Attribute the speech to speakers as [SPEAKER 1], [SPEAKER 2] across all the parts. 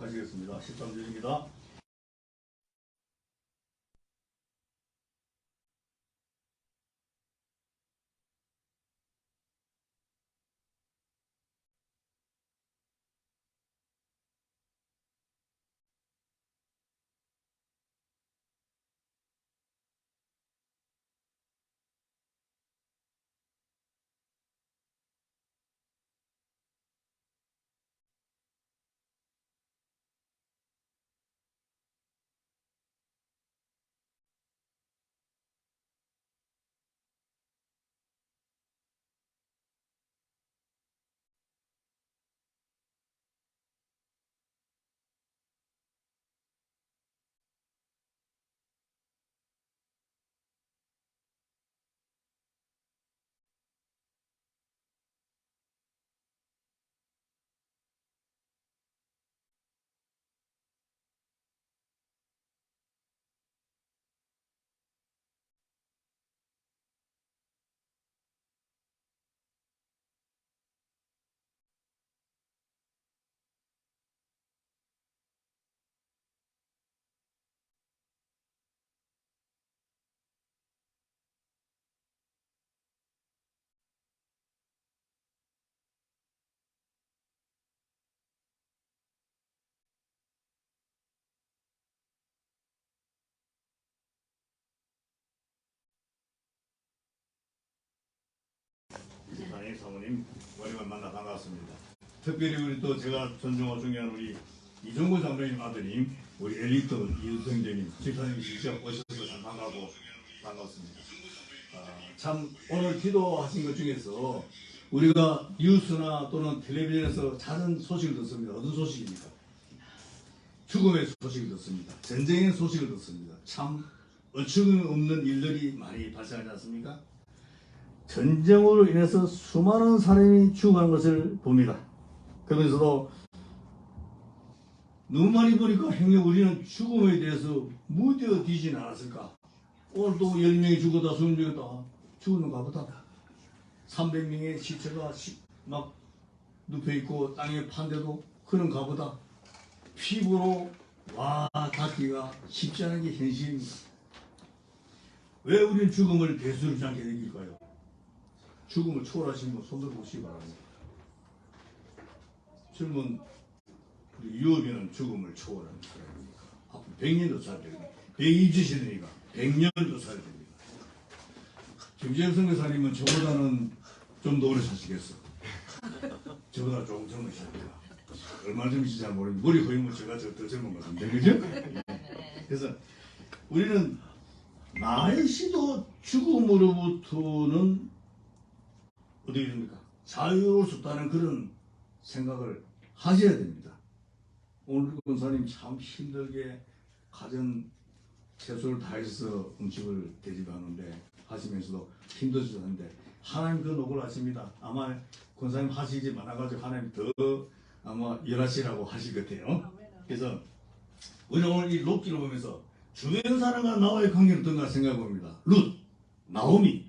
[SPEAKER 1] 하시겠습니다. 13주입니다. 장애 사모님 오랜만에 만나 반갑습니다. 특별히 우리 또 제가 존중하고 존경하는 우리 이종구 장로님 아드님 우리 엘리트 이유성재님 집사님 직접 오셔서 참 반갑습니다. 참 오늘 기도하신 것 중에서 우리가 뉴스나 또는 텔레비전에서 잦은 소식을 듣습니다. 어떤 소식입니까? 죽음의 소식을 듣습니다. 전쟁의 소식을 듣습니다. 참 어처구니없는 일들이 많이 발생하지 않습니까? 전쟁으로 인해서 수많은 사람이 죽어가는 것을 봅니다. 그러면서도 너무 많이 보니까 행여 우리는 죽음에 대해서 무뎌지진 않았을까? 오늘 또 10명이 죽었다, 20명이 죽었다. 죽었는가 보다. 300명의 시체가 막 눕혀있고 땅에 판데도 그런가 보다. 피부로 닿기가 쉽지 않은 게 현실입니다. 왜 우리는 죽음을 배수롭지 않게 느낄까요? 죽음을 초월하신 분 손들어 보시기 바랍니다. 젊은 우리 유업이는 죽음을 초월하는 사람입니까? 앞으로 100년도 살아야 됩니다. 120세니까 100년도 살아야 됩니다. 김재혁 선교사님은 저보다는 좀 더 오래 사시겠어. 저보다 조금 젊으십니다. 얼마나 젊으신지 잘 모르겠는데 머리 허이면 제가 더 젊은 것 같은데, 그죠? 그래서 우리는 나이시도 죽음으로부터는 어떻게 됩니까? 자유로울 수 없다는 그런 생각을 하셔야 됩니다. 오늘 권사님 참 힘들게 가정 최선을 다해서 음식을 대접하는데 하시면서도 힘드셨는데 하나님 그 노고를 하십니다. 아마 권사님 하시지 많아가지고 하나님 더 아마 일하시라고 하실 것 같아요. 그래서 우리는 오늘 이 롯기를 보면서 주변 사람과 나와의 관계는 어떤가 생각해 봅니다. 룻, 나오미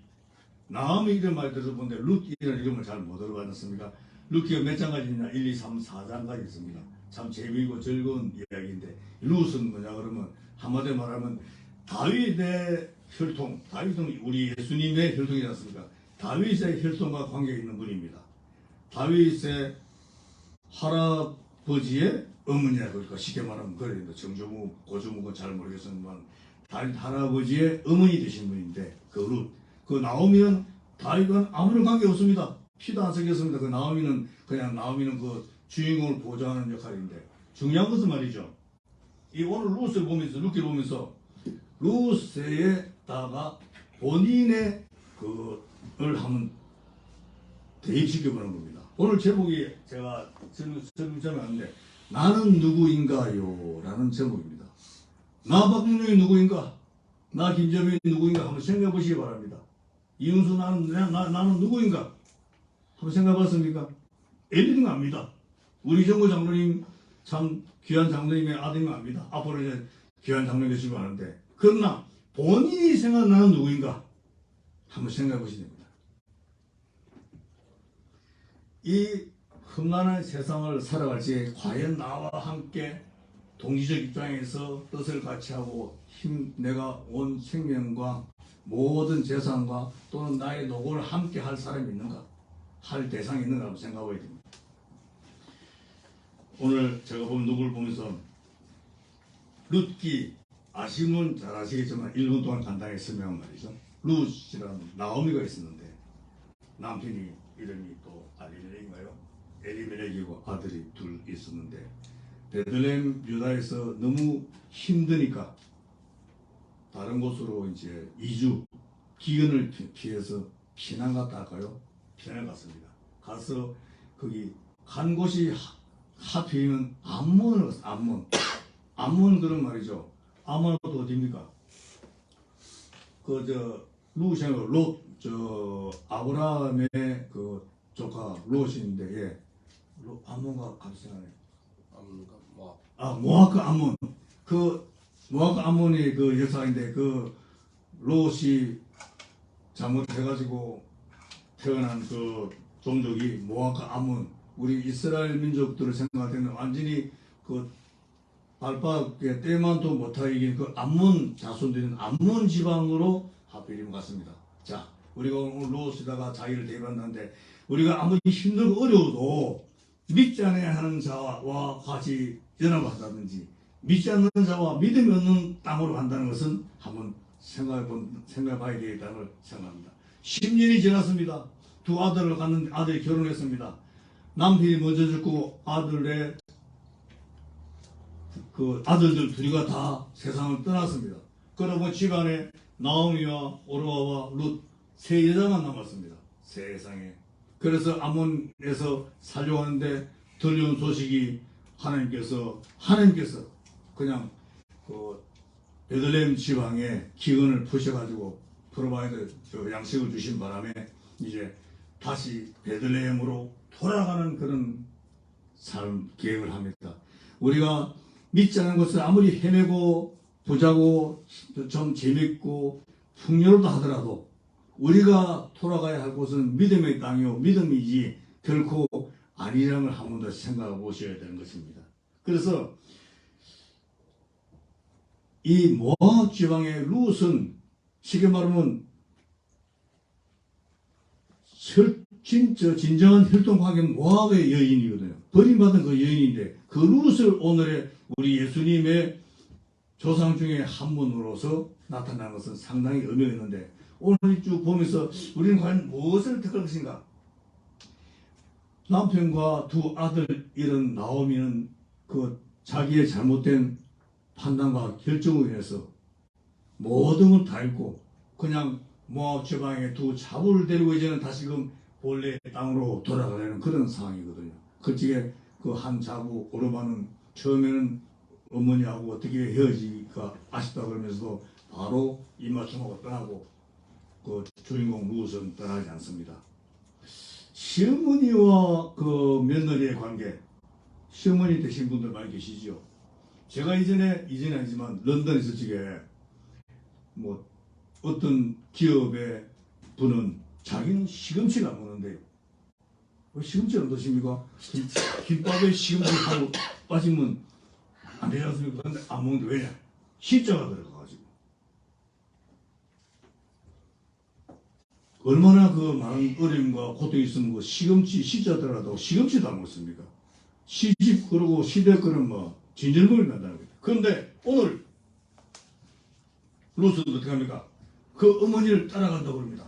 [SPEAKER 1] 이런 말 들어보는데 룻 이런 이름을 잘 못 들어봤습니까? 룻기가 몇 장까지 있냐? 1, 2, 3, 4장까지 있습니다. 참 재미있고 즐거운 이야기인데 룻은 뭐냐 그러면 한마디로 말하면 다윗의 혈통, 다윗은 우리 예수님의 혈통이지 않습니까? 다윗의 혈통과 관계 있는 분입니다. 다윗의 할아버지의 어머니라 그럴까 쉽게 말하면 그래요. 정조무, 고조무가 잘 모르겠지만 다윗 할아버지의 어머니 되신 분인데 그 룻, 그 나오미는 다윗은 아무런 관계 없습니다. 피도 안 섞였습니다. 그 나오미는 그 주인공을 보좌하는 역할인데 중요한 것은 말이죠. 이 오늘 룻을 보면서 룻기를 보면서 룻에다가 본인의 그를 한번 대입시켜보는 겁니다. 오늘 제목이 제가 제목하는데 나는 누구인가요? 라는 제목입니다. 나 박문영이 누구인가? 나 김재민이 누구인가? 한번 생각해 보시기 바랍니다. 이윤수 나는 누구인가? 한번 생각해 봤습니까? 엘리는 압니다. 우리 정구 장로님 참 귀한 장로님의 아들인 압니다. 앞으로 이제 귀한 장로님 되시고 하는데 그러나 본인이 생각나는 누구인가? 한번 생각해 보시기 됩니다. 이 험난한 세상을 살아갈지 과연 나와 함께 동지적 입장에서 뜻을 같이 하고 내가 온 생명과 모든 재산과 또는 나의 노고를 함께 할 사람이 있는가? 할 대상이 있는가 생각해야 됩니다. 오늘 제가 보면 누구를 보면서 룻기 아시는 잘 아시겠지만 1분 동안 간단히 설명한 말이죠. 룻이라는 나오미가 있었는데 남편이 이름이 또 엘리멜렉인가요? 엘리멜렉이고 아들이 둘 있었는데 베들레헴 유다에서 너무 힘드니까 다른 곳으로 이제 이주 기근을 피해서 피난 갔다 할까요? 피난 갔습니다. 가서 거기 간 곳이 하필이면 암몬을 갔어요. 암몬. 암몬 그런 말이죠. 암몬은 또 어디입니까? 루시아는 아브라함의 그 조카 롯인데 예. 암몬과 같이 생각해요. 모압 암몬. 그 모압 암몬이 그 역사인데 그 롯이 잘못해가지고 태어난 그 종족이 모압 암몬. 우리 이스라엘 민족들을 생각할 때는 완전히 그 발바닥에 때만도 못하게 이긴 그 암몬 자손들인 암몬 지방으로 하필이면 갔습니다. 자, 우리가 오늘 롯에다가 자기를 대입한다는데 우리가 아무리 힘들고 어려워도 믿지 않아야 하는 자와 같이 연합을 한다든지 믿지 않는 자와 믿음이 없는 땅으로 간다는 것은 한번 생각해 봐야 되겠다는 생각합니다. 10년이 지났습니다. 두 아들을 갖는 아들이 결혼했습니다. 남편이 먼저 죽고 그 아들들 둘이가 다 세상을 떠났습니다. 그러면 집안에 나오미와 오르바와 룻 세 여자만 남았습니다. 세상에. 그래서 암몬에서 살려왔는데 들려온 소식이 하나님께서 그냥 그 베들레헴 지방에 기근을 푸셔가지고 프로바이드 양식을 주신 바람에 이제 다시 베들레헴으로 돌아가는 그런 삶 계획을 합니다. 우리가 믿지 않는 것을 아무리 헤매고 부자고 좀 재밌고 풍요롭다 하더라도 우리가 돌아가야 할 곳은 믿음의 땅이요 믿음이지 결코 아니라는 걸 한 번 더 생각해 보셔야 되는 것입니다. 그래서 이 모압 지방의 룻은 쉽게 말하면 진정한 혈통관계는 모압의 여인이거든요. 버림받은 그 여인인데 그 룻을 오늘의 우리 예수님의 조상 중에 한 분으로서 나타난 것은 상당히 의미가 있는데 오늘 쭉 보면서 우리는 과연 무엇을 택할 것인가? 남편과 두 아들 잃은 나오미는 그 자기의 잘못된 판단과 결정으로 인해서 모든 걸 다 잃고 그냥 모압 지방의 두 자부를 데리고 이제는 다시금 본래 땅으로 돌아가려는 그런 상황이거든요. 그쪽에 그 한 자부 오르바는 처음에는 어머니하고 어떻게 헤어지기가 아쉽다 그러면서도 바로 입맞춤하고 떠나고 그 주인공 룻은 떠나지 않습니다. 시어머니와 그 며느리의 관계, 시어머니 되신 분들 많이 계시죠. 제가 이전에 아니지만 런던에 있을 적에 뭐 어떤 기업의 분은 자기는 시금치를 안 먹는데요. 시금치를 안 드십니까? 김밥에 시금치 하고 빠지면 안 되지 않습니까? 근데 안 먹는데 왜냐? 시자가 들어가가지고. 얼마나 그 많은 어려움과 고통이 있으면 그 시금치 시자 들어가도 시금치도 안 먹습니까? 시집 그러고 시댁 그러면 뭐 진절머리 난다는 거예요. 그런데 오늘 룻은 어떻게 합니까? 그 어머니를 따라간다고 합니다.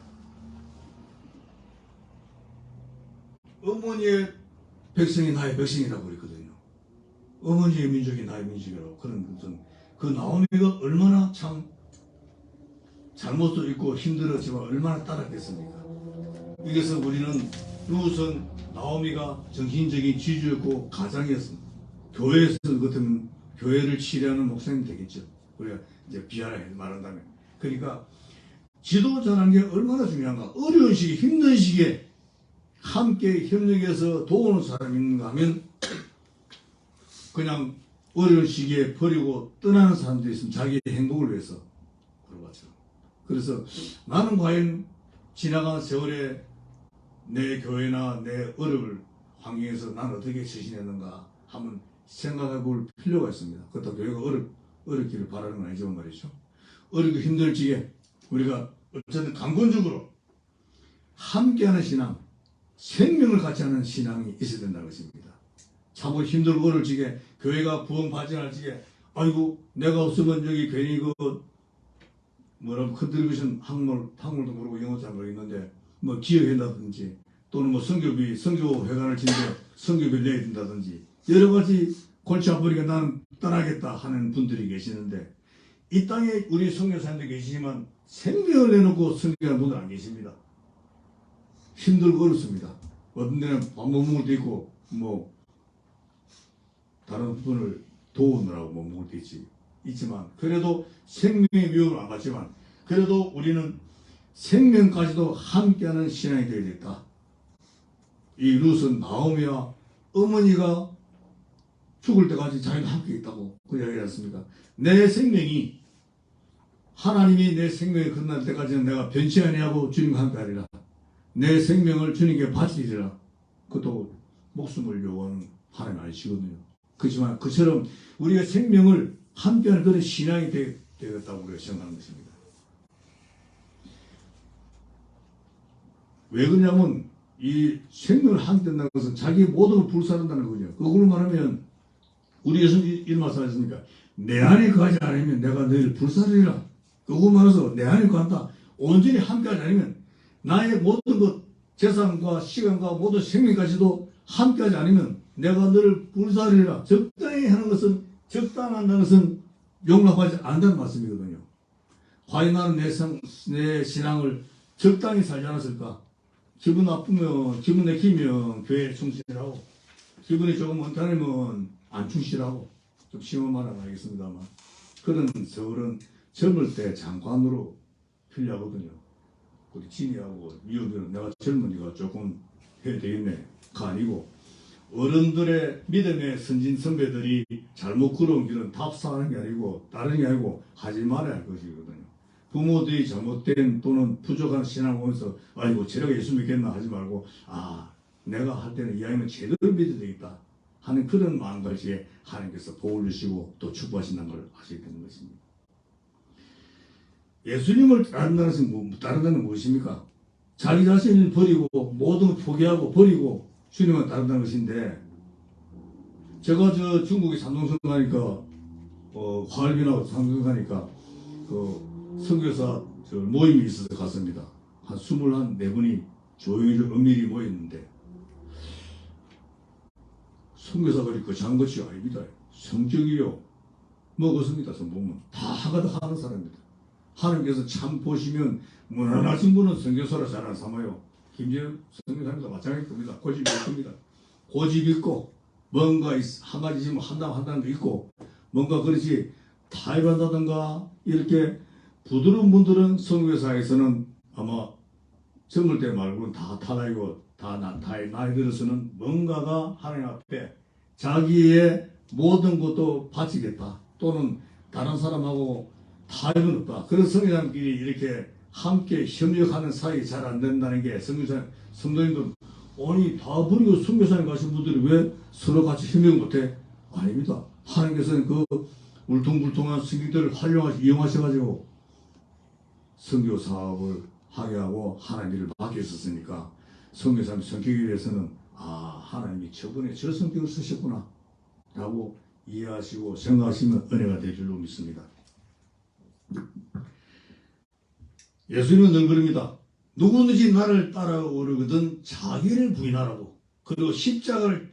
[SPEAKER 1] 어머니의 백성이 나의 백성이라고 그랬거든요. 어머니의 민족이 나의 민족이라고 그런 것은 그 나오미가 얼마나 참 잘못도 있고 힘들었지만 얼마나 따랐겠습니까? 이래서 우리는 룻은 나오미가 정신적인 지주였고 가장이었습니다. 교회에서 같으면 교회를 치료하는 목사님 되겠죠. 우리가 이제 비하를 말한다면. 그러니까 지도자라는 게 얼마나 중요한가. 어려운 시기, 힘든 시기에 함께 협력해서 도우는 사람이 있는가 하면 그냥 어려운 시기에 버리고 떠나는 사람들이 있으면 자기의 행복을 위해서 그러죠. 그래서 나는 과연 지나간 세월에 내 교회나 내 어려움을 환경에서 난 어떻게 처신했는가 한번 생각해 볼 필요가 있습니다. 그것도 교회가 어렵기를 바라는 건 아니지만 말이죠. 어렵고 힘들지에 우리가 어쨌든 강권적으로 함께하는 신앙, 생명을 같이 하는 신앙이 있어야 된다는 것입니다. 참 힘들고 어려울지게 교회가 부흥 발전할지게 아이고 내가 없으면 여기 괜히 그 뭐라고 컨트리뷰션 한국말도 모르고 영어 잘 모르겠는데 뭐 기여한다든지 또는 뭐 성교회관을 짓는데 성교비를 내야 된다든지 여러 가지 골치 아프니까 나는 떠나겠다 하는 분들이 계시는데 이 땅에 우리 선교사님들 계시지만 생명을 내놓고 선교하는 분들 안 계십니다. 힘들고 어렵습니다. 어떤 데는 밥 못 먹을 때 있고 뭐 다른 분을 도우느라고 못 먹을 때 있지만 그래도 생명의 위협을 안 받지만 그래도 우리는 생명까지도 함께하는 신앙이 되어야겠다. 이 룻은 나오미와 어머니가 죽을 때까지 자기가 함께 있다고 그 이야기를 했습니까? 내 생명이 하나님이 내 생명이 끝날 때까지는 내가 변치 아니하고 주님과 함께하리라. 내 생명을 주님께 바치리라. 그것도 목숨을 요구하는 하나님 아니시거든요. 그렇지만 그처럼 우리가 생명을 함께하는 그런 신앙이 되겠다고 우리가 생각하는 것입니다. 왜 그러냐면 이 생명을 함께한다는 것은 자기 모든 걸 불사른다는 거죠. 그걸로 말하면 우리 예수님 이런 말씀하셨습니까? 내 안에 거하지 않으면 내가 너희를 불사르리라. 그거 말해서 내 안에 거한다. 온전히 함께하지 않으면 나의 모든 것 재산과 시간과 모든 생명까지도 함께하지 않으면 내가 너를 불사르리라. 적당히 하는 것은 적당한다는 것은 용납하지 않는다는 말씀이거든요. 과연 나는 내 신앙을 적당히 살지 않았을까? 기분 나쁘면 기분 내키면 교회에 충실하고 기분이 조금 언짢으면 안 충실하고 좀 심한 말은 알겠습니다만 그런 서울은 젊을 때 장관으로 필요하거든요. 우리 진이하고 미우들은 내가 젊으니까 조금 해야 되겠네 가 아니고 어른들의 믿음의 선진 선배들이 잘못 걸어온 길은 답사하는 게 아니고 다른 게 아니고 하지 말아야 할 것이거든요. 부모들이 잘못된 또는 부족한 신앙을 보면서 아이고 쟤가 예수 믿겠나 하지 말고 내가 할 때는 이 아이는 제대로 믿어야 되겠다 하는 그런 마음가짐에 하나님께서 복을 주시고 또 축복하신다는 걸 아시게 되는 것입니다. 예수님을 따른다는 것은 무엇입니까? 자기 자신을 버리고 모든 걸 포기하고 버리고 주님을 따른다는 것인데 제가 저 중국에 산동성 가니까 화얼빈하고 산동성 가니까 선교사 모임이 있어서 갔습니다. 한 24분이 조용히 은밀히 모였는데 선교사가 이렇게 한 것이 아닙니다. 성격이요. 그렇습니다. 보면 다 하는 사람입니다. 하나님께서 참 보시면 무난하신 분은 선교사를 잘 안 삼아요. 김재현 선교사님도 마찬가지일 겁니다. 고집이 있습니다. 고집 있고 뭔가 한 가지 지금 한다는 거 있고 뭔가 그렇지 타협한다든가 이렇게 부드러운 분들은 선교사에서는 아마 젊을 때 말고는 다 타다이고 나이 들어서는 뭔가가 하나님 앞에 자기의 모든 것도 바치겠다 또는 다른 사람하고 타협은 없다. 그런 선교사님끼리 이렇게 함께 협력하는 사이 잘 안 된다는 게 성도님들 아니 다 버리고 선교사님 가신 분들이 왜 서로 같이 협력 못해? 아닙니다. 하나님께서는 그 울퉁불퉁한 성경들을 이용하셔가지고 선교 사업을 하게 하고 하나님 일을 맡겼었으니까 선교사님 성격에 대해서는 하나님이 저번에 저 성격을 쓰셨구나 라고 이해하시고 생각하시면 은혜가 될 줄로 믿습니다. 예수님은 늘 그럽니다. 누구든지 나를 따라오려거든 자기를 부인하라고 그리고 십자가를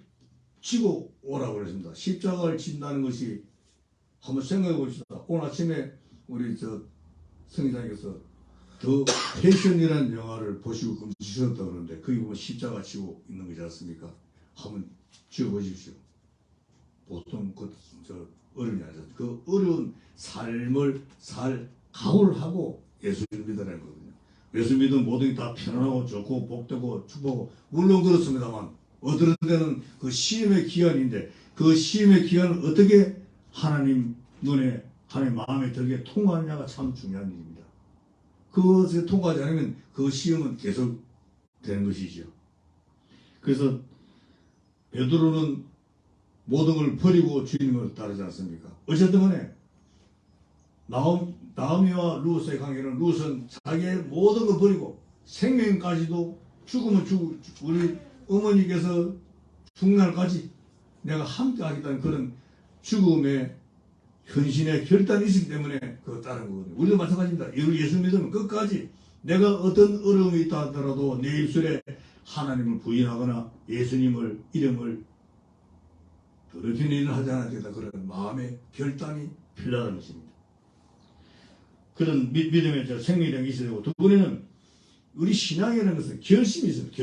[SPEAKER 1] 지고 오라고 그랬습니다. 십자가를 진다는 것이 한번 생각해 봅시다. 오늘 아침에 우리 성의사님께서 더 패션이라는 영화를 보시고 금지셨다고 그러는데 거기 보면 십자가 지고 있는 거지 않습니까? 한번 지어보십시오. 보통 어려운 게 아니죠. 그 어려운 삶을 살 각오를 하고 예수를 믿으라는 거거든요. 예수 믿으면 모든 게 다 편안하고 좋고 복되고 축복하고 물론 그렇습니다만 어떤 때는 그 시험의 기간인데 그 시험의 기간을 어떻게 하나님 눈에 하나님 마음에 들게 통과하느냐가 참 중요한 일입니다. 그것을 통과하지 않으면 그 시험은 계속 되는 것이죠. 그래서 베드로는 모든 걸 버리고 주님을 따르지 않습니까? 어쨌든 간에 나오미와 루스의 관계는 루스는 자기의 모든 걸 버리고 생명까지도 죽으면 우리 어머니께서 죽날까지 내가 함께 하겠다는 그런 죽음의 헌신의 결단이 있기 때문에 그거 따른 거거든요. 우리도 마찬가지입니다. 예수 믿으면 끝까지 내가 어떤 어려움이 있다 하더라도 내 입술에 하나님을 부인하거나 예수님을 이름을 더럽히는 일을 하지 않겠다 그런 마음의 결단이 필요하다는 것입니다. 그런 믿음의 생명이라는 게 있어야 되고, 두 번째는 우리 신앙이라는 것은 결심이 있습니다.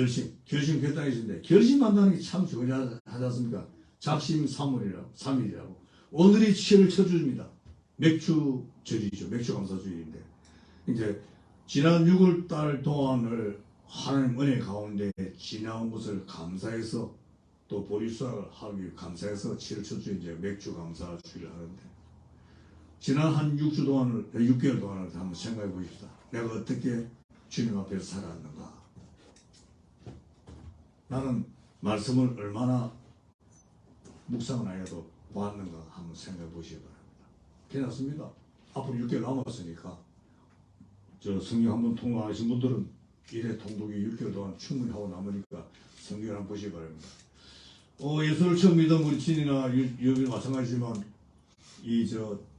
[SPEAKER 1] 결심 결단이 있는데 결심한다는 게 참 중요하지 않습니까? 작심삼일이라고. 오늘이 7월 첫 주입니다. 맥주절이죠. 맥주감사주일인데 이제 지난 6월달 동안을 하나님 은혜 가운데 지나온 것을 감사해서 또 보리수학을 하기 위해 감사해서 7월 첫 주 이제 맥주감사주일을 하는데, 지난 한 6개월 동안을 한번 생각해 보십시다. 내가 어떻게 주님 앞에서 살아왔는가? 나는 말씀을 얼마나 묵상을 안 해도 보았는가 한번 생각해 보시기 바랍니다. 괜찮습니다. 앞으로 6개월 남았으니까 저 성경 한번 통과하신 분들은 1회 통독이 6개월 동안 충분히 하고 남으니까 성경을 한번 보시기 바랍니다. 예수를 처음 믿은 우리 진이나 유비 마찬가지지만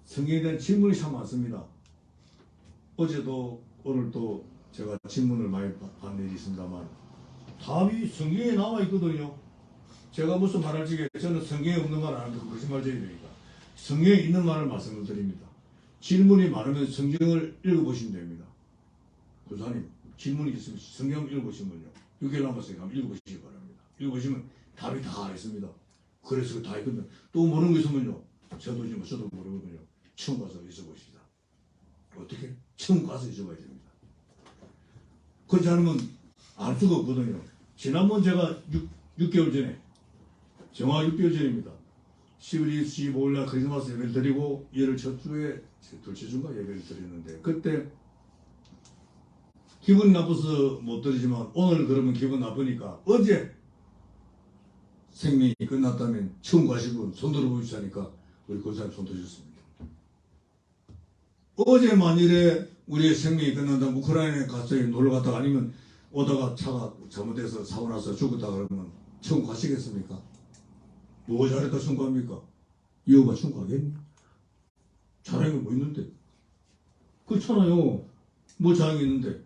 [SPEAKER 1] 성경에 대한 질문이 참 많습니다. 어제도 오늘도 제가 질문을 많이 받는 일이 있습니다만 답이 성경에 나와 있거든요. 제가 무슨 말할 적에 저는 성경에 없는 말 안 하고 거짓말쟁이 되니까 성경에 있는 말을 말씀을 드립니다. 질문이 많으면 성경을 읽어보시면 됩니다. 교사님 질문이 있으면 성경 읽어보시면요. 6개월 남았으니까 한번 읽어보시기 바랍니다. 읽어보시면 답이 다 있습니다. 그래서 다 있거든요. 또 모르는 거 있으면요. 저도 모르거든요. 처음 가서 있어보시다. 어떻게? 처음 가서 있어봐야 됩니다. 그렇지 않으면 알 수가 없거든요. 지난번 제가 6개월 전에, 정확 6개월 전입니다. 12월 25일날 크리스마스 예배를 드리고 1월 첫 주에 둘째 주인가 예배를 드렸는데, 그때 기분이 나빠서 못 드리지만 오늘 그러면 기분 나쁘니까 어제 생명이 끝났다면 처음 가시고 손 들어보시자니까 우리 권사님 손 드셨습니다. 어제 만일에 우리의 생명이 끝난다면 우크라이나에 가서 놀러 갔다가 아니면 오다가 차가 잘못해서 사고 나서 죽었다 그러면 처음 가시겠습니까? 뭐 잘했다 청구합니까? 여호가 청구하겠니? 잘한 게 뭐 있는데? 그렇잖아요. 뭐 잘한 게 있는데?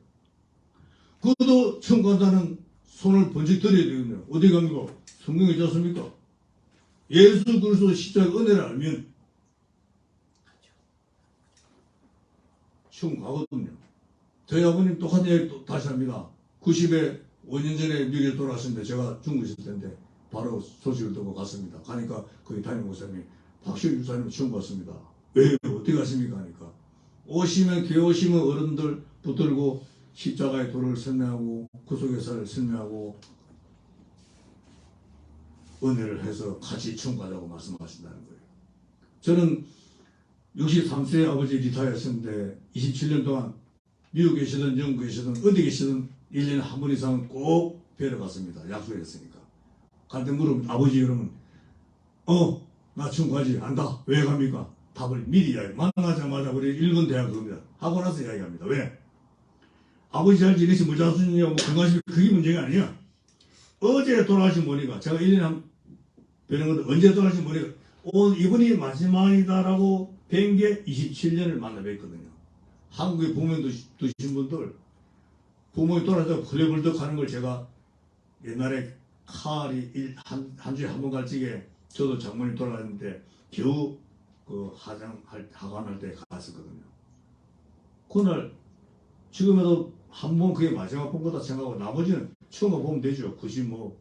[SPEAKER 1] 그것도 청구한다는 손을 번쩍 들어야 되거든요. 어디 갑니까? 성경에 있지 않습니까? 예수 그리스도 십자가의 은혜를 알면 청구하거든요. 저희 아버님 똑같은 얘기 다시 합니다. 90에 5년 전에 미국에 돌아왔는데 제가 중국에 있을 텐데 바로 소식을 듣고 갔습니다. 가니까 거기 담임 목사님이 박시우 유사님을 처음 봤습니다. 왜 어떻게 가십니까? 하니까 교회 오시면 어른들 붙들고 십자가의 도를 설명하고 구속의 사를 설명하고 은혜를 해서 같이 청구하자고 말씀하신다는 거예요. 저는 63세 아버지 리타이어했는데 27년 동안 미국에 계시든 영국에 계시든 어디 계시든 1년에 한 번 이상은 꼭 뵈러 갔습니다. 약속했으니까. 갈 때 물으면 아버지 그러면 나 청구하지 안다. 왜 갑니까? 답을 미리 이야기. 만나자마자 우리 일본 대학 겁니다. 하고 나서 이야기합니다. 왜? 아버지 잘 지내시 뭐 자수냐 뭐 건강하시 그게 문제가 아니야. 어제 돌아가신 분이가 제가 1년에 한 뵈는 건데 언제 돌아가신 분이가 이분이 마지막이다라고 뵌 게 27년을 만나 뵀거든요. 한국에 부모님 두신 분들 부모님 돌아가서 헐레벌떡 하는 걸 제가 옛날에 칼이 한 주에 한 번 갈 적에 저도 장모님 돌아갔는데 겨우 그 하관할 때 갔었거든요. 그날 지금에도 한 번 그게 마지막 본 거다 생각하고 나머지는 처음 보면 되죠. 굳이 뭐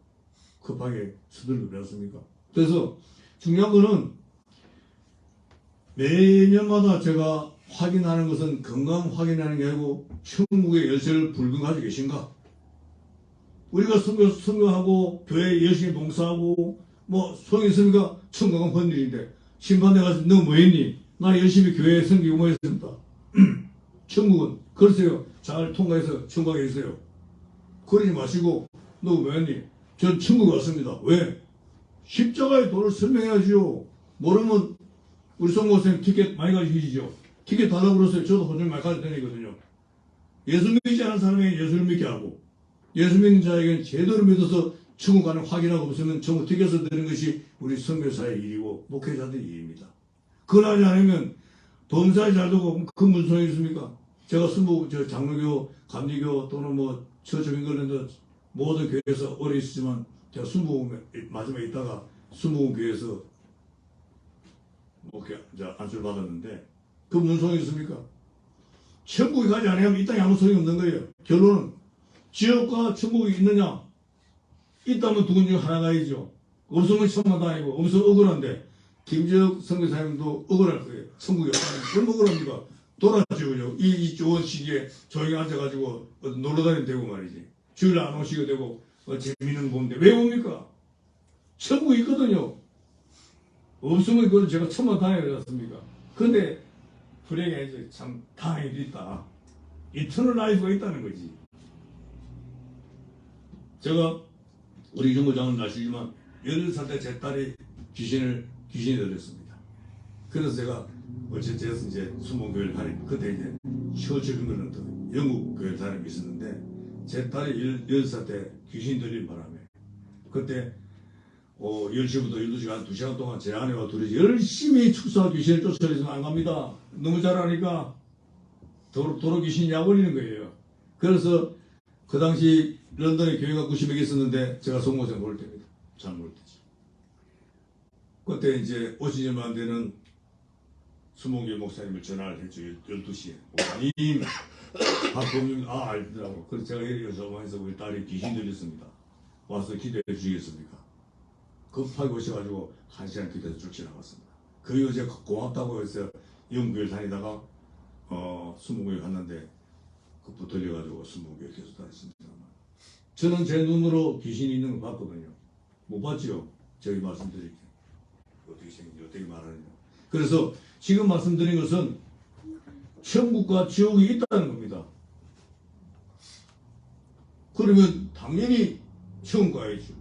[SPEAKER 1] 급하게 서둘러 그랬습니까? 그래서 중요한 거는 매년마다 제가 확인하는 것은 건강 확인하는 게 아니고 천국의 열쇠를 불금 가지고 계신가? 우리가 선교하고 교회 열심히 봉사하고 뭐 소용이 있습니까? 천국은 번 일인데 심판대 가서 너 뭐 했니? 나 열심히 교회에 섬기고 뭐 했습니다. 천국은 그러세요. 잘 통과해서 천국에 있어요. 그러지 마시고 너 뭐 했니? 전 천국 왔습니다. 왜? 십자가의 도를 설명해야지요. 모르면 우리 송목사님 티켓 많이 가지시죠. 티켓 달라고 그러세요. 저도 호주를 많이 가져 다니거든요. 예수 믿지 않은 사람에게 예수를 믿게 하고 예수 믿는 자에게는 제대로 믿어서 천국 가는 확인하고 없으면 천국 티켓을 드는 것이 우리 선교사의 일이고 목회자들의 일입니다. 그걸 하지 않으면 돈 사이 잘 되고 그 무슨 소용이 있습니까? 제가 장로교, 감리교 또는 처처 잉글랜드 모든 교회에서 오래 있었지만 제가 순복음 마지막에 있다가 순복음 교회에서 안수를 받았는데 그 무슨 소용이 있습니까? 천국에 가지 않으면 이 땅에 아무 소용이 없는 거예요. 결론은 지옥과 천국이 있느냐? 있다면 두군 중 하나 가야죠. 없으면 천만 다니고 없으면 억울한데 김재혁 선교사님도 억울할 거예요. 천국이 없다면 얼마나 억울합니까? 돌아지고요. 이 좋은 시기에 조용히 앉아가지고 놀러 다니면 되고 말이지. 주일 안 오시게 되고 재미있는 건데 왜 옵니까? 천국이 있거든요. 없으면 그걸 제가 천만 다녀야 되지 않습니까? 근데 불행해 참 다행히도 있다. 이터널 라이프가 있다는 거지. 제가 우리 중고장은 아시지만 18살 때 제 딸이 귀신이 들렸습니다. 그래서 제가 어쨌든 이제 순복음교회를 다니 그때 이제 처처잉글랜드 영국 교회를 다니고 있었는데 제 딸이 18살 때 귀신 들린 바람에 그때 10시부터 12시간 한 2시간 동안 제 아내와 둘이 열심히 축사와 귀신을 쫓아내서 안 갑니다. 너무 잘하니까 도로 귀신이 약 올리는 거예요. 그래서 그 당시 런던에 교회가 90명 있었는데 제가 송모생 볼 때입니다. 잘 모를 때죠. 그때 이제 오시지 얼마 안 되는 수목교 목사님을 전화를 했죠. 12시에. 목사님, 박범준, 알더라고. 그래서 제가 여기서 해서 우리 딸이 귀신 들렸습니다. 와서 기도해 주시겠습니까? 급하게 오셔가지고 1시간 기도해서 쭉 지나갔습니다. 그 이후 제가 고맙다고 해서 영국교회를 다니다가 수목교회 갔는데 붙들려가지고 수목교회 계속 다녔습니다. 저는 제 눈으로 귀신이 있는 거 봤거든요. 못 봤죠? 저기 말씀드릴게요. 어떻게 생긴지 어떻게 말하느냐. 그래서 지금 말씀드린 것은 천국과 지옥이 있다는 겁니다. 그러면 당연히 천국 가야죠.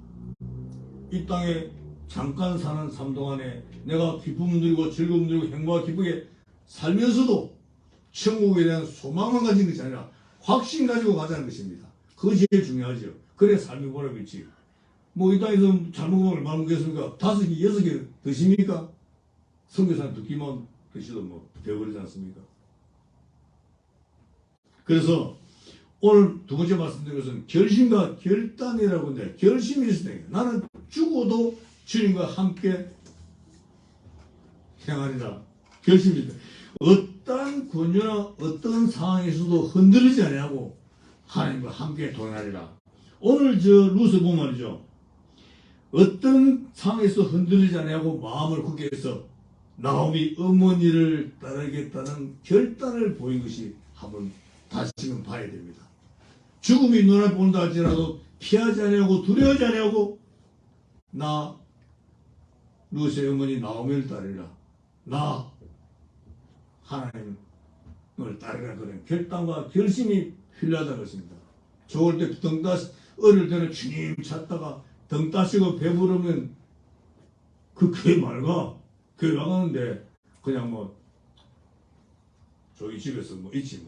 [SPEAKER 1] 이 땅에 잠깐 사는 삶 동안에 내가 기쁨 누리고 즐거움 누리고 행복하고 기쁘게 살면서도 천국에 대한 소망만 가진 것이 아니라 확신 가지고 가자는 것입니다. 그것이 제일 중요하죠. 그래 삶이 보람있지. 이 땅에서 잘 먹으면 얼마나 먹겠습니까? 5개, 6개 드십니까? 선교사님 듣기만 드시도 되어버리지 않습니까? 그래서 오늘 두 번째 말씀드린 것은 결심과 결단이라고 하는데 결심이 있을 때 나는 죽어도 주님과 함께 행하리라. 결심이 있다. 어떤 권유나 어떤 상황에서도 흔들리지 아니하고 하나님과 함께 동행하리라. 오늘 루스 보면 말이죠. 어떤 상황에서 흔들리지 아니하고 마음을 굳게 해서 나오미 어머니를 따르겠다는 결단을 보인 것이 한번 다시금 봐야 됩니다. 죽음이 눈앞에 본다 할지라도 피하지 아니하고 두려워하지 아니하고 나 루스의 어머니 나오미를 따르리라. 나 하나님을 따르라. 그런 결단과 결심이 필요하다는 것입니다. 좋을 때 어릴 때는 주님 찾다가 등 따시고 배부르면 그 교회 말가 교회 나가는데 그냥 저기 집에서 있지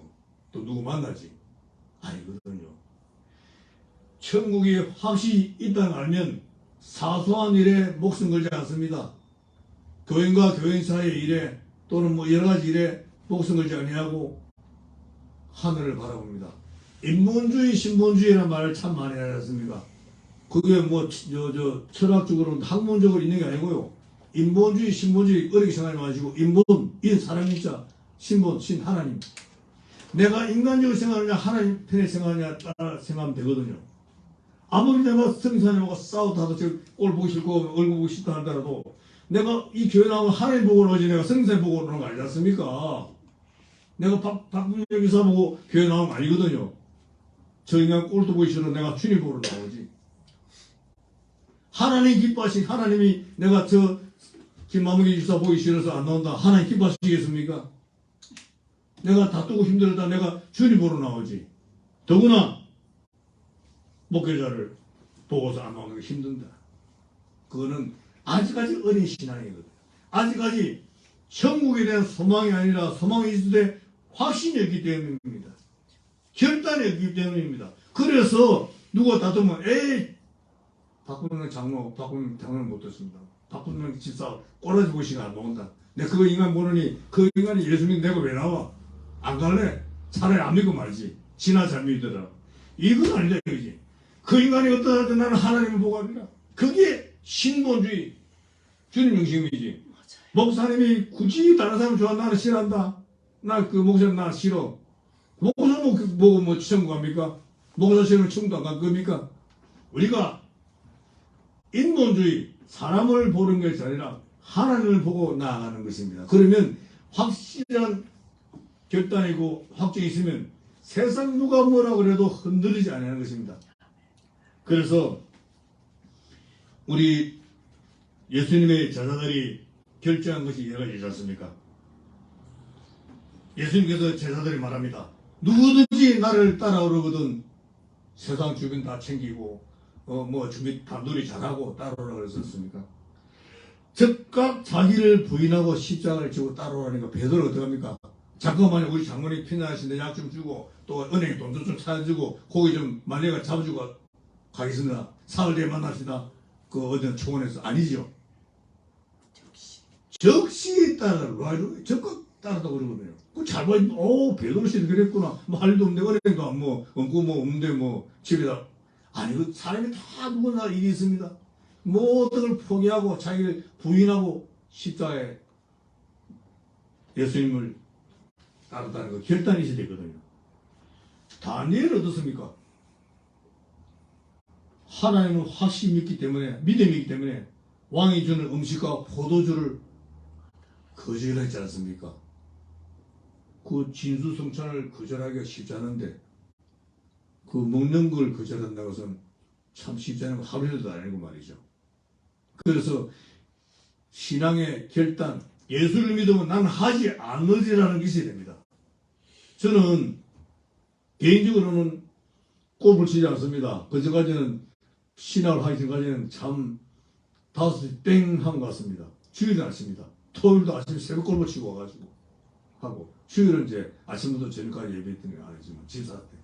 [SPEAKER 1] 또 누구 만나지 아니거든요. 천국이 확실히 있다는 걸 알면 사소한 일에 목숨 걸지 않습니다. 교인과 교인 사이의 일에 또는 여러가지 일에 목숨 걸지 아니하고 하늘을 바라봅니다. 인본주의, 신본주의라는 말을 참 많이 하지 않습니까? 그게 철학적으로 학문적으로 있는 게 아니고요. 인본주의, 신본주의 어렵게 생각하지 마시고 인본, 사람인자, 신본, 신, 하나님. 내가 인간적으로 생각하느냐 하나님 편에 생각하느냐 따라 생각하면 되거든요. 아무리 내가 성사님하고 싸우다 하도 꼴 보기 싫고 얼굴 보기 싫다 하더라도 내가 이 교회 나오면 하나님 보고 오지 내가 성사님 보고 오는 거 아니지 않습니까? 내가 박분영 기사 보고 교회 나오면 아니거든요. 저 인간 꼴도 보기 싫어 내가 주님 보러 나오지. 하나님 기뻐하신 하나님이 내가 김마무기 기사 보기 싫어서 안 나온다. 하나님 기뻐하시겠습니까? 내가 다투고 힘들다 내가 주님 보러 나오지. 더구나 목회자를 보고서 안 나오는 게 힘든다. 그거는 아직까지 어린 신앙이거든. 아직까지 천국에 대한 소망이 아니라 소망이 있을 때 확신이 없기 때문입니다. 결단이 없기 때문입니다. 그래서 누가 다투면 에이 박분명 장로는 못했습니다. 박분명 집사 꼬라지 보시가 안 나온다. 내가 그거 인간 보느니 그 인간이 예수 믿는 내가 왜 나와? 안 갈래? 차라리 안 믿고 말지. 지나 잘 믿더라. 이건 아니다 이거지. 그 인간이 어떠하든 나는 하나님을 보고 합니다. 그게 신본주의 주님 중심이지. 목사님이 굳이 다른 사람 좋아하는 나는 싫어한다. 나 그 목사님 나 싫어. 목사 뭐 천국 갑니까? 목사 싫으면 천국도 안 갈 겁니까? 우리가 인본주의 사람을 보는 것이 아니라 하나님을 보고 나아가는 것입니다. 그러면 확실한 결단이고 확정이 있으면 세상 누가 뭐라 그래도 흔들리지 않는 것입니다. 그래서 우리 예수님의 제자들이 결정한 것이 여러 가지지 않습니까? 예수님께서 제자들이 말합니다. 누구든지 나를 따라오려거든 세상 주변 다 챙기고 주변 단둘이 잘하고 따라오라 그랬었습니까? 즉각 자기를 부인하고 십자가를 지고 따라오라니까 베드로가 어떻게 합니까? 잠깐만요. 우리 장모님 피나신데 약 좀 주고 또 은행에 돈도 좀 찾아주고 고기 좀 말려가 잡아주고 가겠습니다. 사흘 뒤에 만납시다. 그 어디 초원에서 아니죠. 적시에 따라 적극 따르다 그러거든요. 그 잘못 베드로 씨도 그랬구나. 뭐 할 일도 없는데 은행가 뭐 얹고 뭐 없는데 뭐 집에다 아니 그 사람이 다 누구나 일이 있습니다. 모든 걸 포기하고 자기를 부인하고 십자가에 예수님을 따르다는 거 결단이 있어야 되거든요. 다니엘은 어떻습니까? 하나님을 확실히 믿기 때문에 믿음이 있기 때문에 왕이 주는 음식과 포도주를 거절했지 않습니까? 그 진수성찬을 거절하기가 쉽지 않은데 그 먹는 걸 거절한다는 것은 참 쉽지 않은 거 하루에도 아니고 말이죠. 그래서 신앙의 결단, 예수를 믿으면 나는 하지 않으리라는 게 있어야 됩니다. 저는 개인적으로는 골프를 치지 않습니다. 그전까지는 신학을 하기 전까지는 참 5시 땡 한 것 같습니다. 주일은 안 칩니다. 토요일도 아침에 새벽 골프 치고 와가지고 하고 주일은 이제 아침부터 저녁까지 예배했더니 안 했지만 집사 때.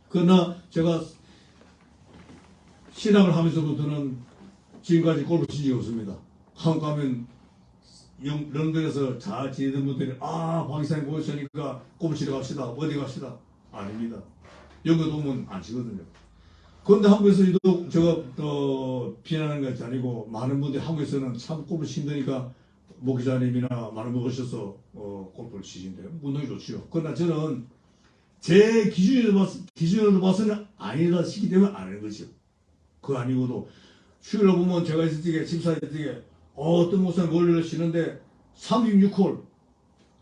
[SPEAKER 1] 그러나 제가 신학을 하면서부터는 지금까지 골프 친 적이 없습니다. 한국 가면 런던에서 잘 지내던 분들이 박이사님 모였으니까 골프 치러 갑시다. 어디 갑시다. 아닙니다. 영어도 오면 안 치거든요. 그런데 한국에서 유독 제가 비난하는 것이 아니고 많은 분들이 한국에서는 참 골프 친다니까 목기자님이나 많은 분 오셔서 골프를 치신대요. 운동이 좋지요. 그러나 저는 제 기준으로 봐서는 아니다 싶기 때문에 안 하는 거죠. 그거 아니고도 휴일로 보면 제가 있을 적에 집사 있을 적에 어떤 목사님 원래를 치는데 36홀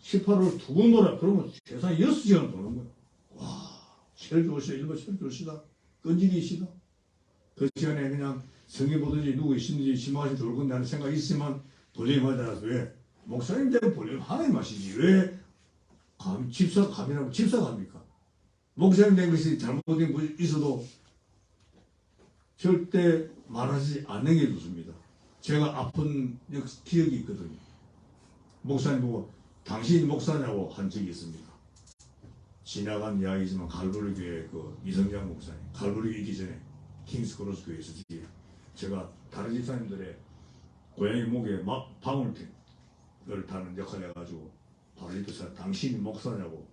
[SPEAKER 1] 18홀 두 번 돌아. 그러면 세상에 6시간 도는 거예요. 와, 제일 좋으시다. 일본 제일 좋으시다. 끈질기시다. 그 시간에 그냥 성경 보든지 누구 있는지 심하시 좋을 건데 하는 생각이 있지만 도저히 맞지 않아서 왜? 목사님 되면 본인 하나님 하시지. 왜? 집사 감이라고 집사 갑니까? 목사님 된 것이 잘못된 것이 있어도 절대 말하지 않는 게 좋습니다. 제가 아픈 기억이 있거든요. 목사님 보고 당신이 목사냐고 한 적이 있습니다. 지나간 이야기지만 갈보리 교회 그 이성장 목사님, 갈보리 있기 전에 킹스크로스 교회에 있을 때 제가 다른 집사님들의 고양이 목에 방울탱을 다는 역할을 해가지고 바로 이때서 당신이 목사냐고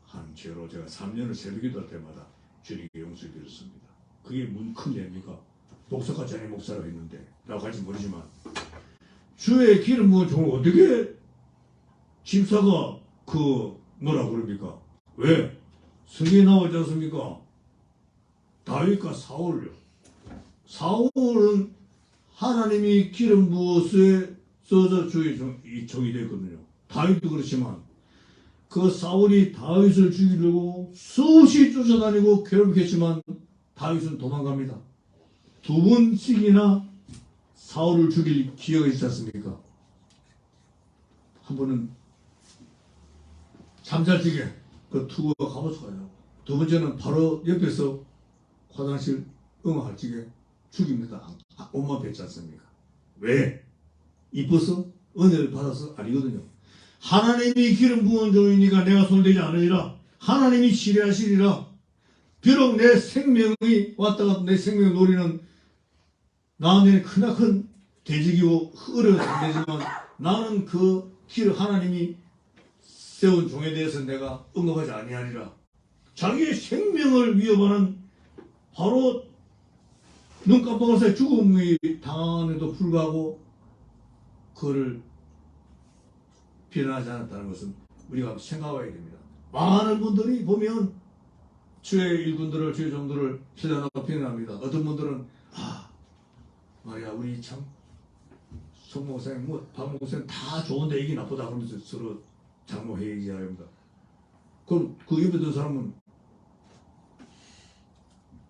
[SPEAKER 1] 한 죄로 제가 3년을 새벽기도 할 때마다 주님께 용서해 드렸습니다. 그게 큰 죄입니까? 목사까지 아닌 목사라고 했는데 라고 할지 모르지만 주의 기름 부은 종을 어떻게 집사가 뭐라 그럽니까? 왜? 성경에 나오지 않습니까? 다윗과 사울요. 사울은 하나님이 기름 부어서 써서 주의 종이 됐거든요. 다윗도 그렇지만 그 사울이 다윗을 죽이려고 수없이 쫓아다니고 괴롭혔지만 다윗은 도망갑니다. 2번씩이나 사울을 죽일 기회가 있지 않습니까? 한 번은 잠잘지게 그 투구가 가보쳐가요. 두 번째는 바로 옆에서 화장실 응할 적에 죽입니다. 옷만 뱉지 않습니까? 왜? 이뻐서? 은혜를 받아서? 아니거든요. 하나님이 기름 부은 종이니까 내가 손대지 않으리라. 하나님이 치료하시리라. 비록 내 생명이 왔다 갔다 내 생명을 노리는 나한테는 크나큰 대적이고 어려운 상대지만 나는 그 길을 하나님이 세운 종에 대해서 내가 언급하지 아니하리라. 자기의 생명을 위협하는 바로 눈 깜빡할 사이 죽음이 당함에도 불구하고 그를 비난하지 않았다는 것은 우리가 생각해야 됩니다. 많은 분들이 보면 주의 일꾼들을, 주의 종들을 신뢰하고 비난합니다. 어떤 분들은 말이야 우리 참 송목사님, 박 목사님 다 좋은데 이게 나쁘다 그러면서 서로 장로회의합니다. 그럼 그 옆에 든 사람은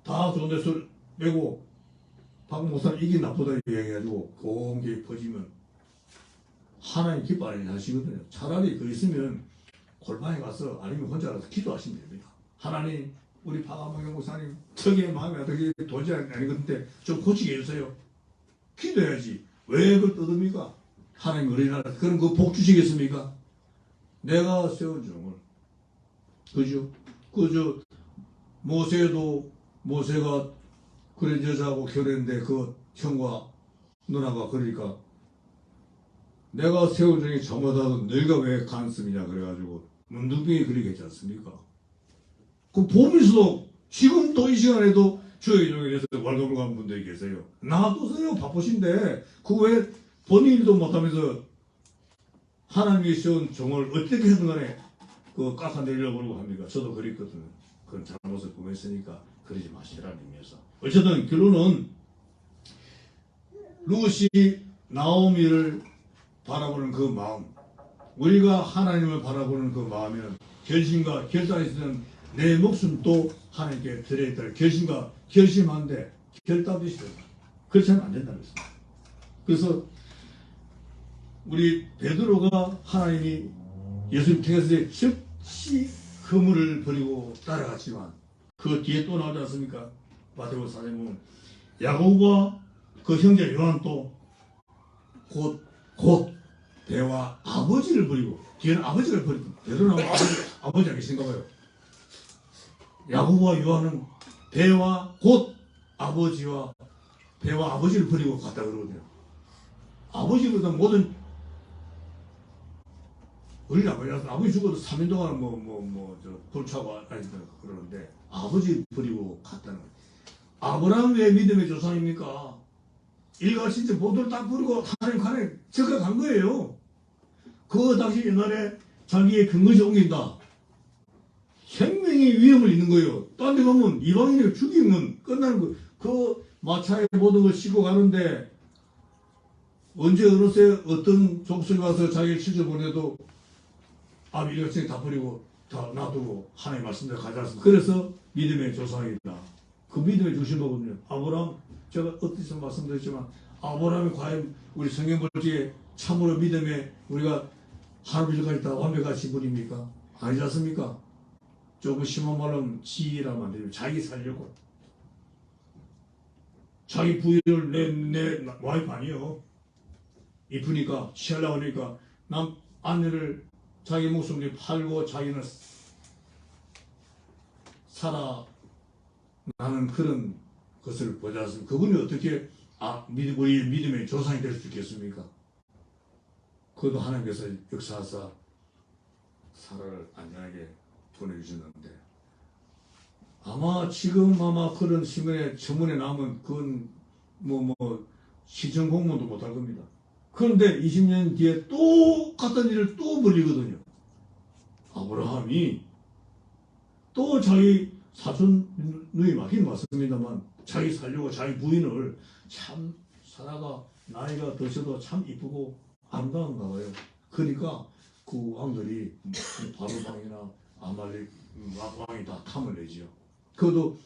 [SPEAKER 1] 다 좋은데 술 빼고 박 목사님 이게 나쁘다 이야기해가지고 공개 퍼지면 하나님 기뻐하는 일 하시거든요. 차라리 그 있으면 골방에 가서 아니면 혼자 가서 기도하시면 됩니다. 하나님 우리 박아망경 목사님 턱에 마음이 어떻게 도저히 아니건데 좀 고치게 해주세요. 기도해야지. 왜 그걸 떠듭니까? 하나님 우리나라 그럼 그 복 주시겠습니까? 내가 세운 종을 그죠? 그저 모세가 그런 여자하고 결혼했는데 그 형과 누나가 그러니까 내가 세운 종이 잘못하도 너희가 왜 간섭이냐 그래가지고 문둥병이 그렇게 했지 않습니까? 그 보면서도 지금도 이 시간에도 주의 종에 대해서 월급을 가는 분들이 계세요. 놔두세요. 바쁘신데 그 왜 본인 일도 못하면서 하나님이 세운 종을 어떻게 하든 간에 그 깎아내려고 그러고 합니까? 저도 그랬거든요. 그런 잘못을 범했으니까 그러지 마시라는 의미에서. 어쨌든 결론은 룻이 나오미를 바라보는 그 마음, 우리가 하나님을 바라보는 그 마음에는 결심과 결단이 있으면 내 목숨도 하나님께 드려야 될 결심과 결심한데 결단도 있어야 된다. 그렇지 않으면 안 된다는 것입니다. 그래서 우리 베드로가 하나님이 예수님 택했을 때 즉시 그물을 버리고 따라갔지만 그 뒤에 또 나오지 않습니까? 마태복음 4장에 보면 야고보와 그 형제 요한도 곧 배와 아버지를 버리고 뒤에는 아버지를 버리고 베드로는 아버지가 계신가 봐요. 야고보와 요한은 배와 아버지를 버리고 갔다 그러거든요. 아버지보다 모든 우리 아버지 죽어도 3년 동안 돌차고 아니다 그러는데 아버지 버리고 갔다는 거예요. 아브라함 왜 믿음의 조상입니까? 일가신지 모두를 다 버리고 하나님 칸에 적가 간 거예요. 그 당시 옛날에 자기의 근거지 옮긴다. 생명의 위험을 있는 거예요. 딴 데 가면 이방인을 죽이면 끝나는 거예요. 그 마차에 모든 걸 싣고 가는데 언제 어느 새 어떤 족속이 와서 자기를 칠쳐보내도 일가신지 다 버리고 다 놔두고 하나님 말씀대로 가지 않습니다. 그래서 믿음의 조상이다. 그 믿음의 중심거든요. 아브라함 제가 어디서 말씀드렸지만 아브라함이 과연 우리 성경 볼 적에 참으로 믿음에 우리가 하나님까지 다 완벽하신 분입니까? 아니지 않습니까? 조금 심한 말로는 지혜라면 안 되죠. 자기 살려고 자기 부인을 내 와이프 아니요. 이쁘니까 취하려고 하니까 남 아내를 자기 목숨을 팔고 자기는 살아나는 그런 것을 보지 않습니까? 그분이 어떻게 우리 믿음의 조상이 될 수 있겠습니까? 그것도 하나님께서 역사하사 사라를 안전하게 보내주셨는데 지금 그런 신문에 전문에 나오면 그건 시청 공무원도 못할 겁니다. 그런데 20년 뒤에 똑같은 일을 또 벌이거든요. 아브라함이 또 자기 사촌 누이 맞긴 맞습니다만 자기 살려고 자기 부인을 참 사라가 나이가 드셔도 참 이쁘고 아름다운가 봐요. 그러니까 그 왕들이 바로방이나 아말렉 왕이 다 탐을 내지요. 그것도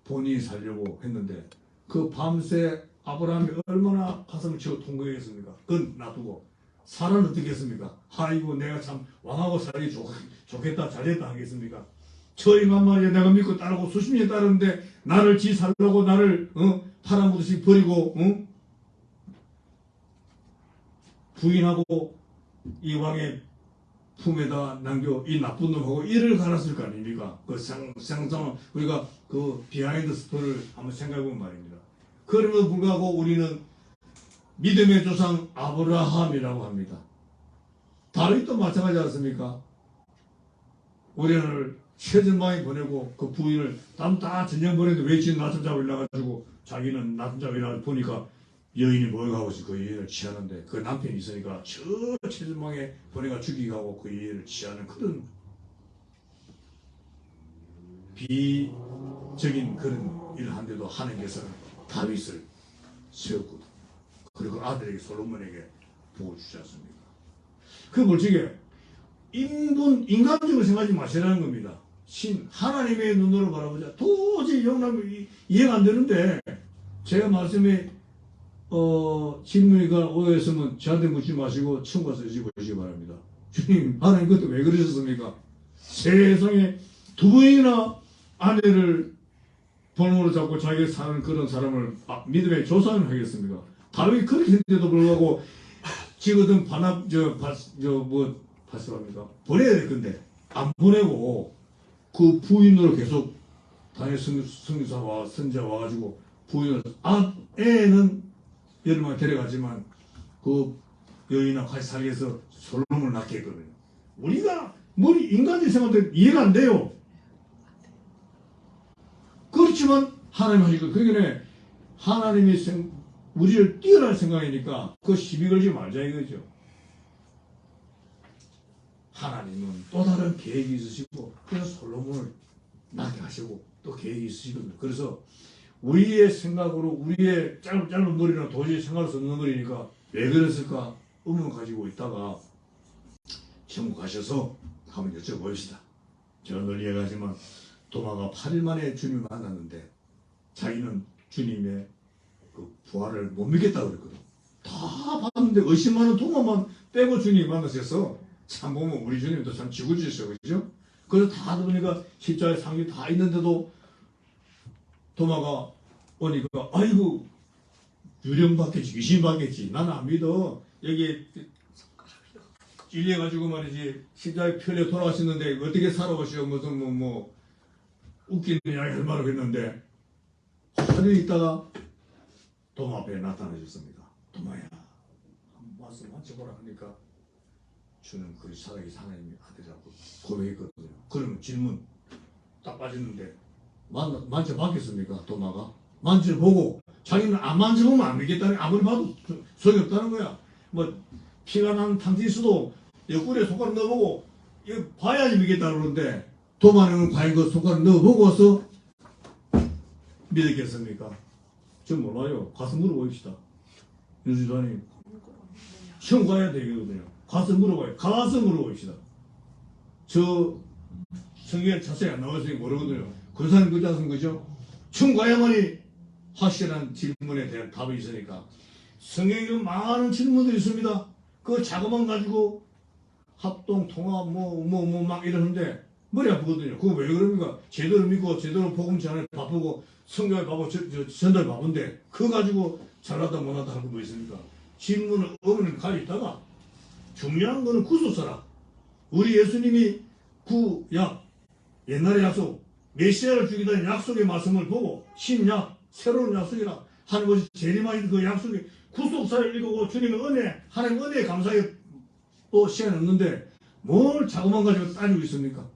[SPEAKER 1] 본인이 살려고 했는데 그 밤새 아브라함이 얼마나 가슴을 치고 통곡했습니까? 그건 놔두고 사라는 어떻게 했습니까? 아이고 내가 참 왕하고 살기 좋겠다 잘했다 하겠습니까? 저 인간 말이야 내가 믿고 따르고 수십 년 따르는데 나를 지 살려고 나를 팔아먹듯이 버리고 부인하고 이 왕의 품에다 남겨 이 나쁜 놈하고 이를 갈았을 거 아닙니까? 그 상상 우리가 그 비하인드 스토리를 한번 생각해보면 말입니다. 그럼에도 불구하고 우리는 믿음의 조상 아브라함이라고 합니다. 다윗도 마찬가지 않습니까? 우리를 최전방에 보내고 그 부인을 다 전쟁 보내는데 왜 지금 낮잠 자고 일어나가지고 자기는 낮잠 자고 일어나 보니까 여인이 모여가고 그 여인을 취하는데 그 남편이 있으니까 저 최전방에 보내가 죽이고 그 여인을 취하는 그런 비적인 그런 일을 한데도 하나님께서 다윗을 세웠거든. 그리고 아들에게 솔로몬에게 복을 주지 않습니까? 그 멀쩡해. 인간적으로 생각하지 마시라는 겁니다. 하나님의 눈으로 바라보자. 도저히 영남이 이해가 안 되는데, 제가 말씀에, 질문이가 오해했으면 저한테 묻지 마시고, 처음 가서 여쭤보시기 바랍니다. 주님, 하나님 그때 왜 그러셨습니까? 세상에 두 번이나 아내를 번호로 잡고 자기가 사는 그런 사람을 믿음의 조상을 하겠습니까? 다윗이 그렇게 했는데도 불구하고, 지거든 파스랍니까? 보내야 될 건데 안 보내고 그 부인으로 계속 당일 성교사와 선자 와가지고 부인을 애는 여름에 데려가지만 그 여인하고 같이 살게 해서 솔로몬을 낳게 했거든요. 우리가 인간적인 생각들 이해가 안 돼요. 그렇지만 하나님 하시고 그게 하나님이 우리를 뛰어날 생각이니까 그 시비 걸지 말자 이거죠. 하나님은 또 다른 계획이 있으시고 그래서 솔로몬을 낳게 하시고 또 계획이 있으시거든요. 그래서 우리의 생각으로 우리의 짧은 머리나 도저히 생각할 수 없는 머리니까 왜 그랬을까 의문 가지고 있다가 천국 가셔서 한번 여쭤봅시다. 제가 늘 이야기하지만 도마가 8일 만에 주님을 만났는데 자기는 주님의 그 부활을 못 믿겠다고 그랬거든. 다 봤는데 의심하는 도마만 빼고 주님이 만나셨어. 참 보면 우리 주님도 참 지구지셔, 그죠? 그래서 다 보니까 십자가에 상이 다 있는데도 도마가 오니까 아이고 유령 받겠지, 귀신 받겠지. 나는 안 믿어. 여기 찔려가지고 말이지 십자가에 편에 돌아가셨는데 어떻게 살아오시오? 무슨 웃기는 이야기 할 말을 했는데 하루 있다가 도마 앞에 나타나셨습니다. 도마야, 한번 와서 만져보라 하니까 주는 그리 살아계신 하나님의 아들이라고 고백했거든요. 그러면 질문 딱 빠졌는데 만져봤겠습니까? 도마가 만져보고 자기는 안 만져보면 안 믿겠다는 아무리 봐도 소용이 없다는 거야. 피가 난 탕진일 수도 옆구리에 손가락 넣어보고 이거 봐야지 믿겠다 그러는데 도마는 과연 그 손가락 넣어보고서 믿었겠습니까? 전 몰라요. 가서 물어봅시다. 윤수사님 시험 가야 되거든요. 가서 물어봐요. 가서 물어봅시다. 저 성경에 자세히 안 나와서 모르거든요. 근사님 그지 않습니까? 그죠? 시험 가야만이 확실한 질문에 대한 답이 있으니까 성경에 많은 질문들이 있습니다. 그 자그만 가지고 합동, 통합, 막 이러는데 머리 아프거든요. 그거 왜 그럽니까? 제대로 믿고 제대로 복음 전에 바쁘고 성경에 바쁘고 전달 바쁜데 그거 가지고 잘하다 못하다 하는 거 뭐 있습니까? 질문을 어머니를 가지다가 중요한 거는 구속사라. 우리 예수님이 구약 옛날의 약속 메시아를 주기다는 약속의 말씀을 보고 신약 새로운 약속이라 하는 것이 재림하신 그 약속이 구속사를 읽고 주님의 은혜 하나님 은혜에 감사하게 또 시간이 없는데 뭘 자꾸만 가지고 따지고 있습니까?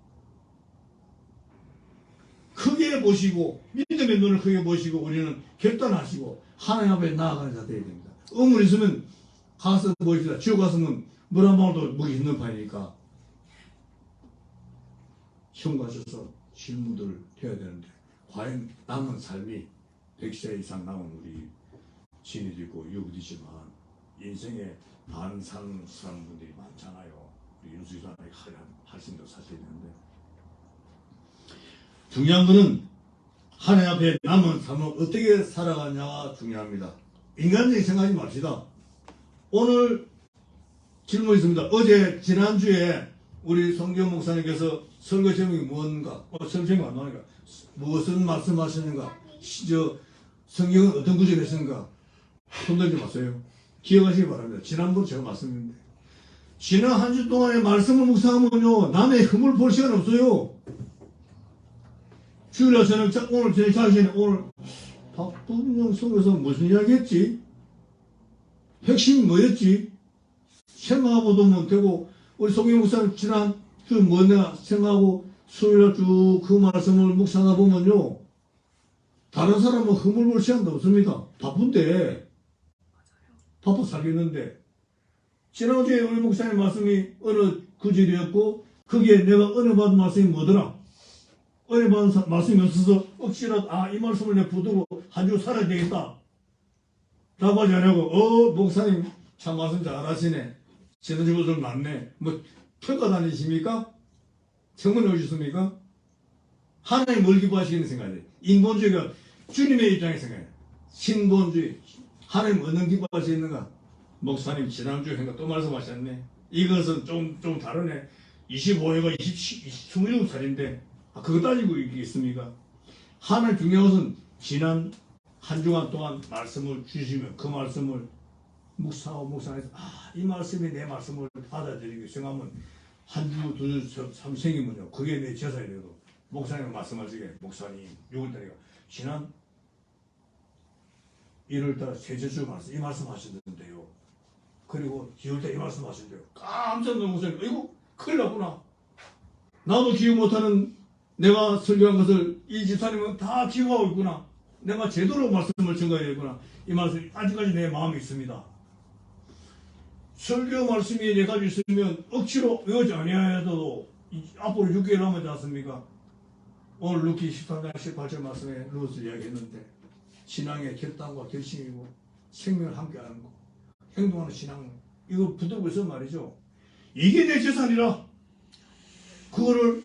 [SPEAKER 1] 크게 보시고 믿음의 눈을 크게 보시고 우리는 결단하시고 하나님 앞에 나아가는 자 되어야 됩니다. 의문 있으면 가서 보십시다. 지옥 가서는 물 한 방울도 먹기 힘든 판이니까 시험 가셔서 질문들을 해야 되는데 과연 남은 삶이 100세 이상 남은 우리 신이도 있고 유부도 있지만 인생에 반 사는 사람분들이 많잖아요. 우리 윤수기사님이 하신다고 사실이 있는데 중요한 거는 하나님 앞에 남은 삶을 어떻게 살아가냐가 중요합니다. 인간적인 생각하지 맙시다. 오늘 질문 있습니다. 지난주에 우리 성경 목사님께서 설교 제목이 뭔가, 설교 제목이 안 나오니까 무엇을 말씀하시는가, 성경은 어떤 구절이 있는가 손들지 마세요. 기억하시기 바랍니다. 지난번 제가 말씀드렸는데 지난 한 주 동안의 말씀을 묵상하면요 남의 흠을 볼 시간 없어요. 주일날 저녁 오늘 저녁 자기 전에 오늘 박부영 속에서 무슨 이야기 했지? 핵심이 뭐였지? 생각하고 보면 되고 우리 송영 목사님 지난 주 뭐냐 생각하고 수요일날 쭉 그 말씀을 묵상하다 보면요 다른 사람은 흠을 볼 시간도 없습니다. 바쁜데 바빠 살겠는데 지난주에 우리 목사님 말씀이 어느 구절이었고 거기에 내가 은혜 받은 말씀이 뭐더라? 은혜 받은 말씀이 없어서 억지라도 이 말씀을 내 붙들고 한 주 살아야 되겠다 라고 하지 않냐고 목사님 참 말씀 잘하시네. 지난주보다 좀 낫네. 뭐 평가 다니십니까? 청문회 오셨습니까? 하나님 뭘 기뻐하시겠는 생각이에요. 인본주의가 주님의 입장에서 생각해요. 신본주의 하나님 어느 기뻐하시겠는가? 목사님 지난주에 또 말씀하셨네. 이것은 좀 다르네. 25회가 27살인데 그거 따지고 있겠습니까? 하나님 중요한 것은 지난 한 주간 동안 말씀을 주시면 그 말씀을 묵상해서 이 말씀이 내 말씀을 받아들이고 생각하면 한 주, 두 주, 삼생이면요 그게 내 제사이 되고 목사님 말씀하시게 목사님 6월달이가 지난 1월달 셋째 주 말씀 이 말씀 하셨는데요. 그리고 10월달 이 말씀 하셨는데요. 깜짝 놀란 목사님 이거 큰일 났구나. 나도 기억 못하는 내가 설교한 것을 이 집사님은 다 기억하고 있구나. 내가 제대로 말씀을 전가해야 되구나. 이 말씀 아직까지 내 마음에 있습니다. 설교 말씀이 내 가지고 있으면 억지로 외우지 아니하여도 앞으로 6개월 남았지 않습니까? 오늘 루키 13장 18절 말씀에 루스 이야기했는데 신앙의 결단과 결심이고 생명을 함께하는 거 행동하는 신앙 이거 붙들고 있어 말이죠. 이게 내 재산이라 그거를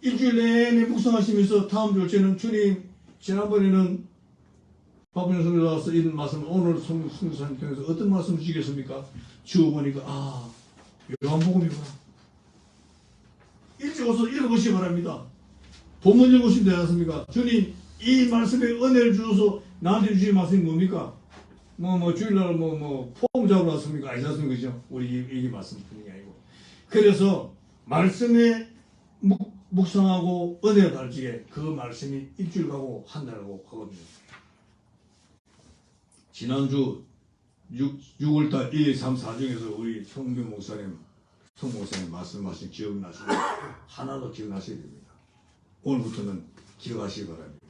[SPEAKER 1] 일주일 내내 묵상하시면서 다음 주에는 주님 지난번에는 박분영 선교 나와서 이런 말씀 오늘 성교사님 통해서 어떤 말씀을 주시겠습니까? 주어보니까 요한복음이구나. 일찍 와서 읽어보시기 바랍니다. 본문 읽으시면 되지 않습니까? 주님 이 말씀에 은혜를 주셔서 나한테 주신 말씀이 뭡니까? 주일날 포옹 잡으러 왔습니까? 아니지 않습니까? 그죠? 우리 이게 말씀뿐이 아니고. 그래서 말씀에 묵상하고 은혜가 다르지게 그 말씀이 일주일 가고 한 달 가고 하거든요. 지난주 6월달 1, 2, 3, 4중에서 우리 성교 목사님, 성 목사님 말씀하신 기억나시고 하나도 기억나셔야 됩니다. 오늘부터는 기억하시기 바랍니다.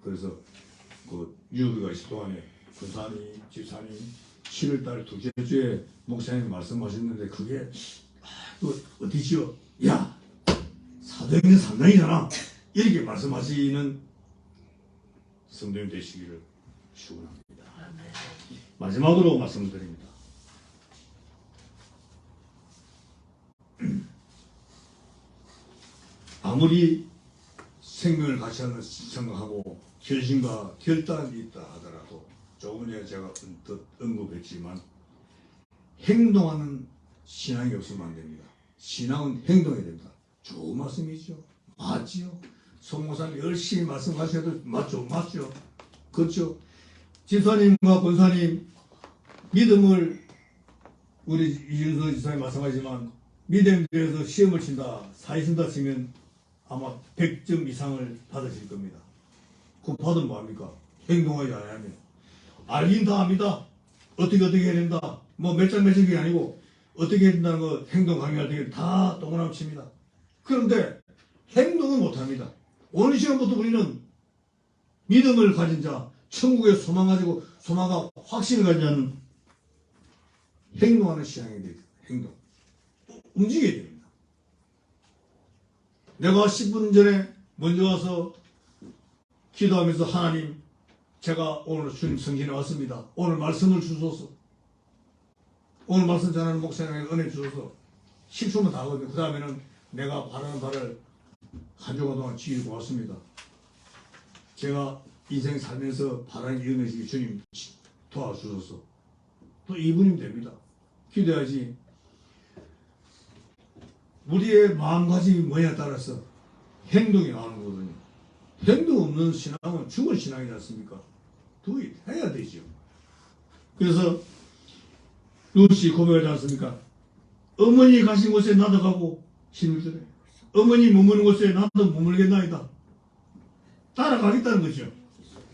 [SPEAKER 1] 그래서 그 유비가 있을 동안에 군사님, 집사님 7월달 둘째 주에 목사님 말씀하셨는데 그게 어디지요? 야! 사도행전 3장이잖아. 이렇게 말씀하시는 성도님 되시기를 축원합니다. 마지막으로 말씀드립니다. 아무리 생명을 같이 하는 생각하고 결심과 결단이 있다 하더라도 조금 전에 제가 언급했지만 행동하는 신앙이 없으면 안 됩니다. 신앙은 행동해야 됩니다. 좋은 말씀이죠. 맞지요. 성모사님 열심히 말씀하셔도 맞죠. 그렇죠. 집사님과 권사님 믿음을 우리 이준서 집사님 말씀하지만 믿음에 대해서 시험을 친다, 사회 친다 치면 아마 100점 이상을 받으실 겁니다. 그거 받으면 뭐합니까? 행동하지 않으면 알긴 다 합니다. 어떻게 해야 된다. 몇 장 몇 장이 아니고 어떻게 해야 된다는 거 행동 강요할 때 다 동그라미 칩니다. 그런데 행동은 못합니다. 어느 시간부터 우리는 믿음을 가진 자, 천국에 소망 가지고 소망과 확신을 가진 자는 행동하는 신앙이 됩니다. 행동. 움직여야 됩니다. 내가 10분 전에 먼저 와서 기도하면서 하나님 제가 오늘 주님 성전에 왔습니다. 오늘 말씀을 주소서. 오늘 말씀 전하는 목사님에게 은혜 주소서. 10초만 다 하거든요. 그 다음에는 내가 바라는 바를 한 주간 동안 지키고 왔습니다. 제가 인생 살면서 바라는 은혜시기 주님 도와주소서. 또 2분이면 됩니다. 기도해야지. 우리의 마음가짐이 뭐냐에 따라서 행동이 나오는 거거든요. 행동 없는 신앙은 죽은 신앙이지 않습니까? 해야 되죠. 그래서 룻이 고백하지 않습니까? 어머니 가신 곳에 나도 가고 힘을 주래. 어머니 머무는 곳에 나도 머물겠나이다. 따라가겠다는 거죠.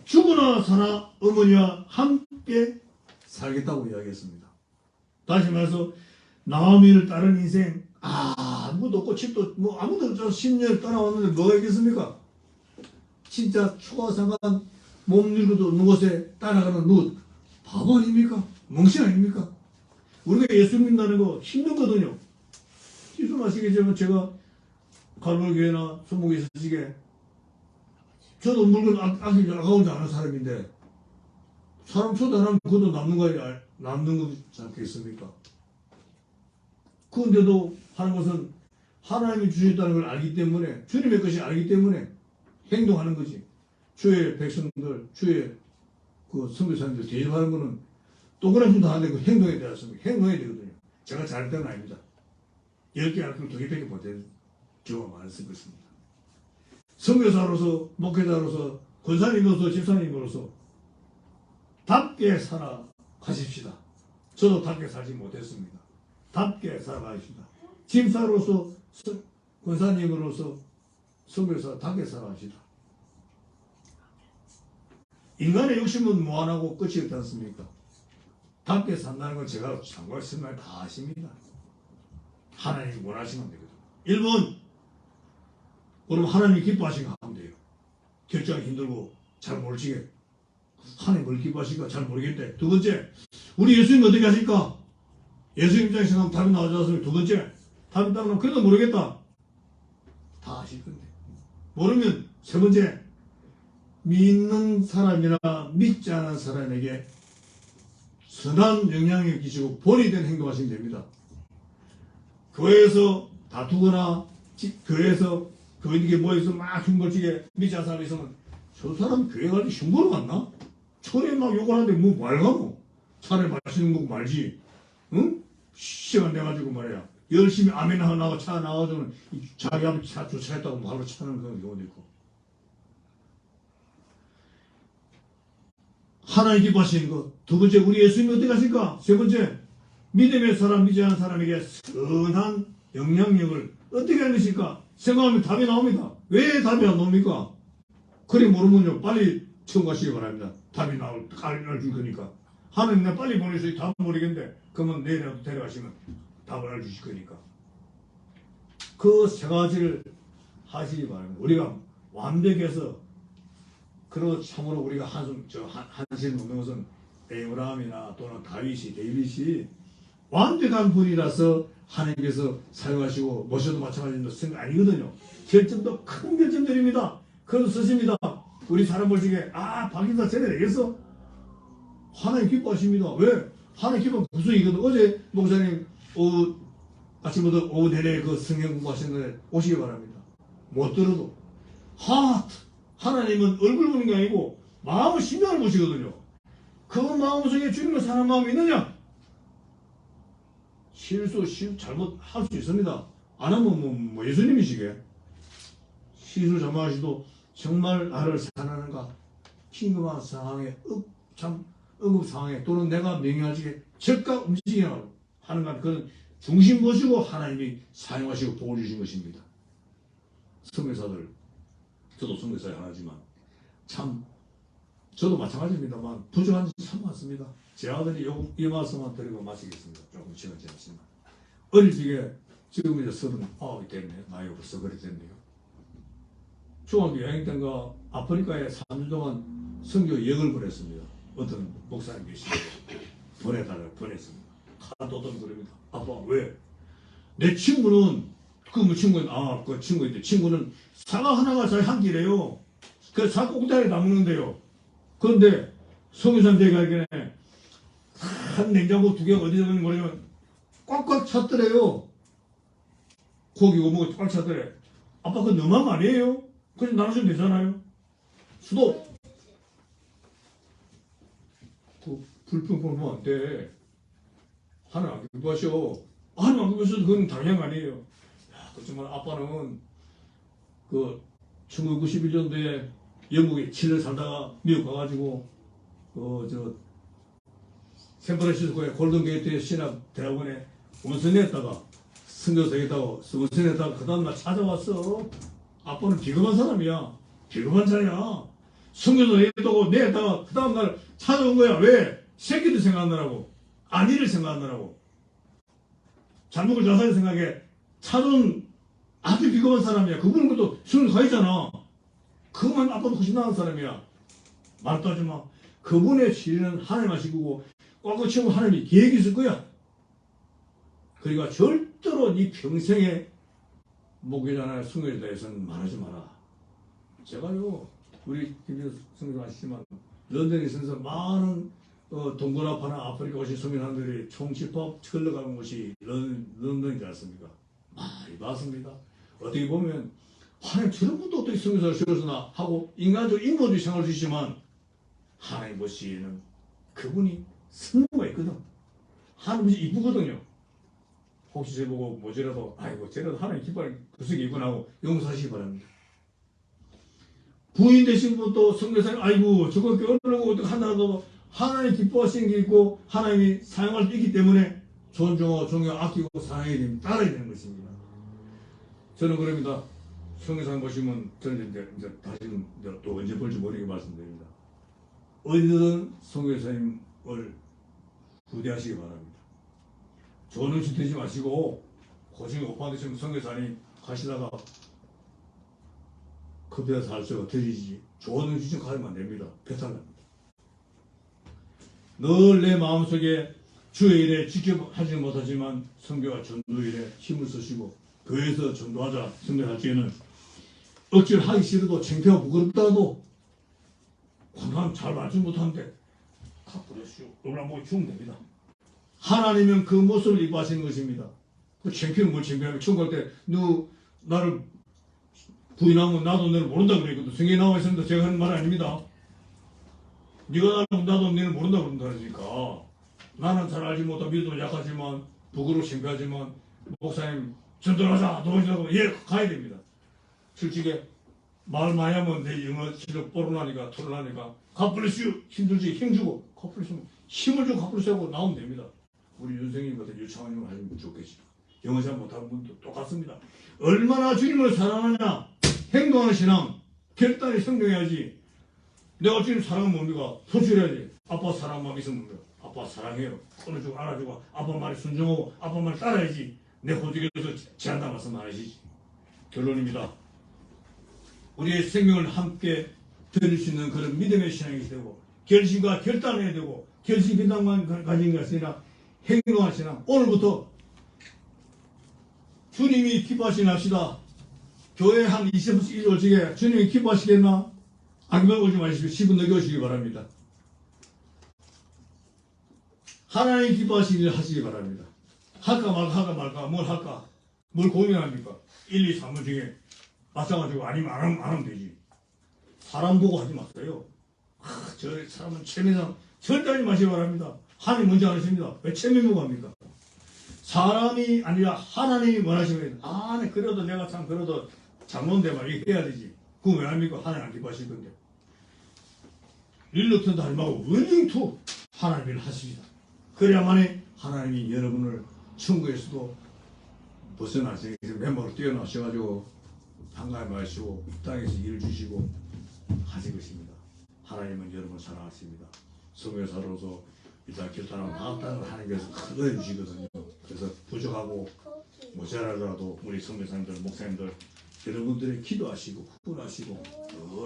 [SPEAKER 1] 죽으나 사나 어머니와 함께 살겠다고 이야기했습니다. 다시 말해서 나오미를 따른 인생 아무도 없고 집도 뭐 아무도 없죠. 10년 떠나왔는데 뭐가 있겠습니까? 진짜 초가상간 몸 밀고도 없는 곳에 따라가는 룻 바보 아닙니까? 멍신 아닙니까? 우리가 예수 믿는다는 거 힘들거든요. 기술 아시겠지만 제가 갈보교회나 소목에 있으시게 저도 물건 아끼지 아까운지 아는 사람인데 사람 초대하면 그것도 남는 거지 않겠습니까? 그런데도 하는 것은 하나님이 주셨다는 걸 알기 때문에 주님의 것이 알기 때문에 행동하는 거지. 주의 백성들, 주의 그 선교사님들 대접하는 거는 동그라미도 안 되고 행동에 대해서입니다. 행동해야 되거든요. 제가 잘할 때는 아닙니다. 10개 할 걸 2개밖에 못해는 경우가 많았을 것입니다. 선교사로서, 목회자로서, 권사님으로서, 집사님으로서 답게 살아가십시다. 저도 답게 살지 못했습니다. 답게 살아가십시다. 집사로서, 권사님으로서, 선교사 답게 살아가시다. 인간의 욕심은 무한하고 끝이 없지 않습니까? 답게 산다는 건 제가 참고할 생각 다 아십니다. 하나님이 원하시면 되거든요. 1번, 그럼 하나님이 기뻐하시는 거 하면 돼요. 결정이 힘들고 잘 모르시게. 하나님 뭘 기뻐하실까 잘 모르겠대. 두 번째, 우리 예수님 어떻게 하실까? 예수님 입장에서 생각하면 답이 나오지 않습니까? 두 번째, 답이 나오면 그래도 모르겠다. 다 아실 건데. 모르면 세 번째, 믿는 사람이나 믿지 않은 사람에게 선한 영향을 끼치고 본이 된 행동하시면 됩니다. 교회에서 다투거나 교회에서 교인들이 모여서 막 흉벌지게 믿지 않는 사람이 있으면 저 사람 교회 갈 때 흉보러 갔나? 철에 막 욕을 하는데 뭐 말가노? 차라리 마시는 거고 말지. 응? 시간 내가지고 말이야. 열심히 아멘 하고 나가 차 나가서는 자기 한번 차 주차했다고 바로 차는 그런 경우도 있고. 하나님 기뻐하시는 것. 두 번째, 우리 예수님이 어떻게 하실까? 세 번째, 믿음의 사람, 믿지 않는 사람에게 선한 영향력을 어떻게 하는 것일까? 생각하면 답이 나옵니다. 왜 답이 안 나옵니까? 그래 모르면요, 빨리 처음 가시기 바랍니다. 답이 알려줄 거니까. 하나님 나 빨리 보내주세요. 답은 모르겠는데, 그러면 내일이라도 데려가시면 답을 알려주실 거니까. 그 세 가지를 하시기 바랍니다. 우리가 완벽해서 그리고 참으로 우리가 한실 먹는 것은 에브라함이나 또는 다윗이 데이빗이 완벽한 분이라서 하나님께서 사용하시고 모셔도 마찬가지로 쓴 거 아니거든요. 결점도 큰 결점들입니다. 그래서 쓰십니다. 우리 사람 볼 적에 박인사 전에 내겠어? 하나님 기뻐하십니다. 왜? 하나님 기뻐 구성이거든. 어제 목사님 아침부터 오후 내내 그 성경 공부하시는데 오시기 바랍니다. 못 들어도 하나님은 얼굴 보는 게 아니고 마음을 심장을 보시거든요. 그 마음 속에 주님을 사랑하는 마음이 있느냐? 실수 잘못 할 수 있습니다. 안 하면 뭐 예수님이시게. 실수 잘못하시도 정말 나를 사랑하는가? 긴급한 상황에 응급 상황에 또는 내가 명령하시게 적극 움직여야 하는가? 그런 중심 보시고 하나님이 사용하시고 복을 주신 것입니다. 선교사들, 저도 선교사에 하나지만 참 저도 마찬가지입니다만 부족한 점이 참 많습니다. 제 아들이 이 말씀만 드리고 마치겠습니다. 조금 시간 지났지만 어릴 적에 지금 이제 39이 됐네요. 나이가 벌써 그리 됐네요. 중학교 여행 때인가 아프리카에 3주 동안 선교 여행을 보냈습니다. 어떤 목사님 계시고 보내달라고 보냈습니다. 카도돈 그럽니다. 아빠 왜? 내 친구는 그 친구인데 친구는 사과 하나가 잘 한 끼래요. 그 사과 꼭다리에 담는데요. 그런데 성유산 대가에게 한 냉장고 2개가 어디 있는지 모르지만 꽉꽉 찼더래요. 고기고 뭐가 꽉 찼더래. 아빠 그거 너무한 거 아니에요? 그래서 나눠주면 되잖아요. 수도 그 불평 보면 안 돼. 하나님 안 기뻐하셔. 하나님 안 기뻐하셔도 그건 당연한 거 아니에요. 그렇지만 아빠는 그 1991년도에 영국에 7년 살다가 미국 가가지고 샌프란시스코의 골든게이트 신학 대학원에 원서냈다가 선교사겠다고 원서냈다가 그 다음날 찾아왔어. 아빠는 비겁한 사람이야. 비겁한 자야. 선교사 했다고 내다가 그 다음날 찾아온 거야. 왜? 새끼들 생각하느라고. 아니를 생각하느라고. 잘 먹을 자산을 생각해. 찾아온 아주 비겁한 사람이야. 그분은 그것도 선교사이잖아. 그것만 아빠도 훨씬 나은 사람이야. 말도 하지 마. 그분의 시련은 하나님 하시고 꽉꽉 채우고 하나님이 계획이 있을 거야. 그러니까 절대로 네 평생에 목회자나 선교에 대해서는 말하지 마라. 제가요 우리 김진수 선교사 아시지만 런던에 있어서 많은 동남아나 아프리카 오신 선교사들이 총집합 흘러가는 곳이 런던이지 않습니까? 많이 봤습니다. 어떻게 보면 하나님 저런 분도 어떻게 선교사를 세웠으나 하고 인간적 인본주의 생각할 수 있지만 하나님 보시기에는 그분이 승부가 있거든. 하나님이 이쁘거든요. 혹시 저보고 뭐지라도 아이고 쟤라도 하나님 기뻐하는 구석이 있구나 하고 용서하시기 바랍니다. 부인 되신 분도 선교사님 아이고 저거 어느고 어떻게 한다고 하나님 기뻐하시는 게 있고 하나님이 사용할 수 있기 때문에 존중하고 존경 아끼고 사랑해야 됩니다. 따라야 되는 것입니다. 저는 그럽니다. 선교사님 보시면 저는 이제 다시는 또 언제 볼지 모르게 말씀드립니다. 어디든 선교사님을 구대하시기 바랍니다. 좋은 음식 드시지 마시고 고중에 오빠 드시면 선교사님 가시다가 커피나 살쪄가 드리지 좋은 음식 좀 가지면 안 됩니다. 배탈 납니다. 늘 내 마음속에 주의 일에 직접 하지 못하지만 선교와 전도 일에 힘을 쓰시고 교회에서 전도하자 선교할 때에는 억지로 하기 싫어도 창피하고 부끄럽다도 관람 잘 맞지 못하는데 가버렸슈. 얼굴 보고 죽으면 됩니다. 하나님은 그 모습을 이뻐하시는 것입니다. 그 창피는 뭘 창피하면 천국 갈 때 너 나를 부인하면 나도 너를 모른다 그랬거든. 성경에 나와 있습니다. 제가 하는 말 아닙니다. 네가 나도 너를 모른다 그런다니까. 나는 잘 알지 못하고 믿음은 약하지만 부끄러워 창피하지만 목사님 전도하자 도와주라고 예 가야 됩니다. 솔직히 말 많이 하면 내 영어 실력 뽀로나니까 토론하니까 갓블레스 힘들지 힘주고 갓블레스 힘을 주고 갓블레스 하고 나오면 됩니다. 우리 윤생님 같은 유창원님 하시면 좋겠지. 영어 잘 못하는 분도 똑같습니다. 얼마나 주님을 사랑하냐 행동하는 신앙 결단이 성경해야지. 내가 주님 사랑은 뭡니까? 소출해야지. 아빠 사랑만 있으면 뭡니까? 아빠 사랑해요. 끊어주고 안아주고 아빠 말에 순종하고 아빠 말 따라야지. 내 호적에서 제한다 말씀 안 하시지. 결론입니다. 우리의 생명을 함께 드릴 수 있는 그런 믿음의 신앙이 되고 결심과 결단해야 되고 결심 결단만 가진 것이 아니라 행동할 신앙. 오늘부터 주님이 기뻐하시나 합시다. 교회 한 20분 일찍에 주님이 기뻐하시겠나? 악명 오지 마시고 10분 늦게 오시기 바랍니다. 하나님 기뻐하시는 일 하시기 바랍니다. 할까 말까 뭘 할까? 뭘 고민합니까? 1, 2, 3분 중에 마찬가지고 아니면 안 하면 되지. 사람 보고 하지 마세요. 저 사람은 체면상 절대 하지 마시기 바랍니다. 하나님 먼저 안 하십니다. 왜 체면 보고 합니까? 사람이 아니라 하나님이 원하시면 네, 그래도 내가 참 그래도 잘못되면 이렇게 해야 되지. 그거 왜 합니까? 하나님 안 기뻐하실 건데. 릴럭턴도 하지 말고 웰링투 하나님 일 하십니다. 그래야만이 하나님이 여러분을 천국에서도 벗어나서 맨발로 뛰어나셔가지고 한가해 마시고 땅에서 일을 주시고 하실 것입니다. 하나님은 여러분을 사랑하십니다. 성교사로서 일단 결단하고 나왔다는 걸 하나님께서 큰 주시거든요. 그래서 부족하고 모자라더라도 우리 성교사님들, 목사님들 여러분들이 기도하시고 후원하시고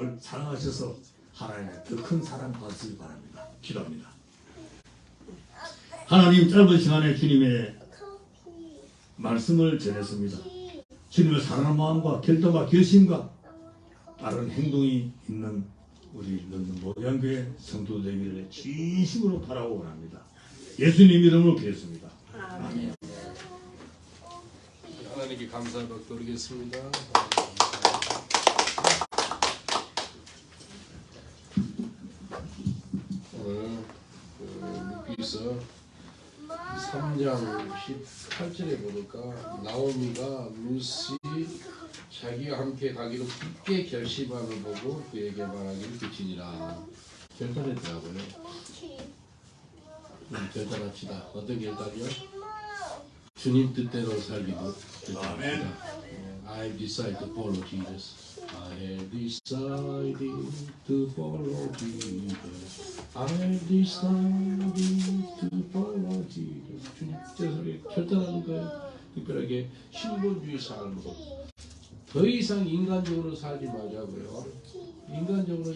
[SPEAKER 1] 늘 사랑하셔서 하나님의 더 큰 사랑 받으시기 바랍니다. 기도합니다. 하나님 짧은 시간에 주님의 말씀을 전했습니다. 주님을 사랑하는 마음과 결단과 결심과 빠른 행동이 있는 우리 런던 모양교회 성도 되기를 진심으로 바라고 원합니다. 예수님 이름으로 기도했습니다. 아멘.
[SPEAKER 2] 하나님께 감사를 드리겠습니다. 오늘 루키서 3장 18절에 보니까 나오미가 루시 자기와 함께 가기로 깊게 결심함을 보고 그에게 말하기를 그치니라 결단했더라고요. 결단합시다. 어떤 결단이요? 주님 뜻대로 살기도 결단합시다. I decide to follow Jesus. I have decided to follow Jesus. I have decided to follow Jesus. 주님 뜻대로 결단하는 거예요. 특별하게 신본주의 삶으로. 더 이상 인간적으로 살지 말자고요. 인간적으로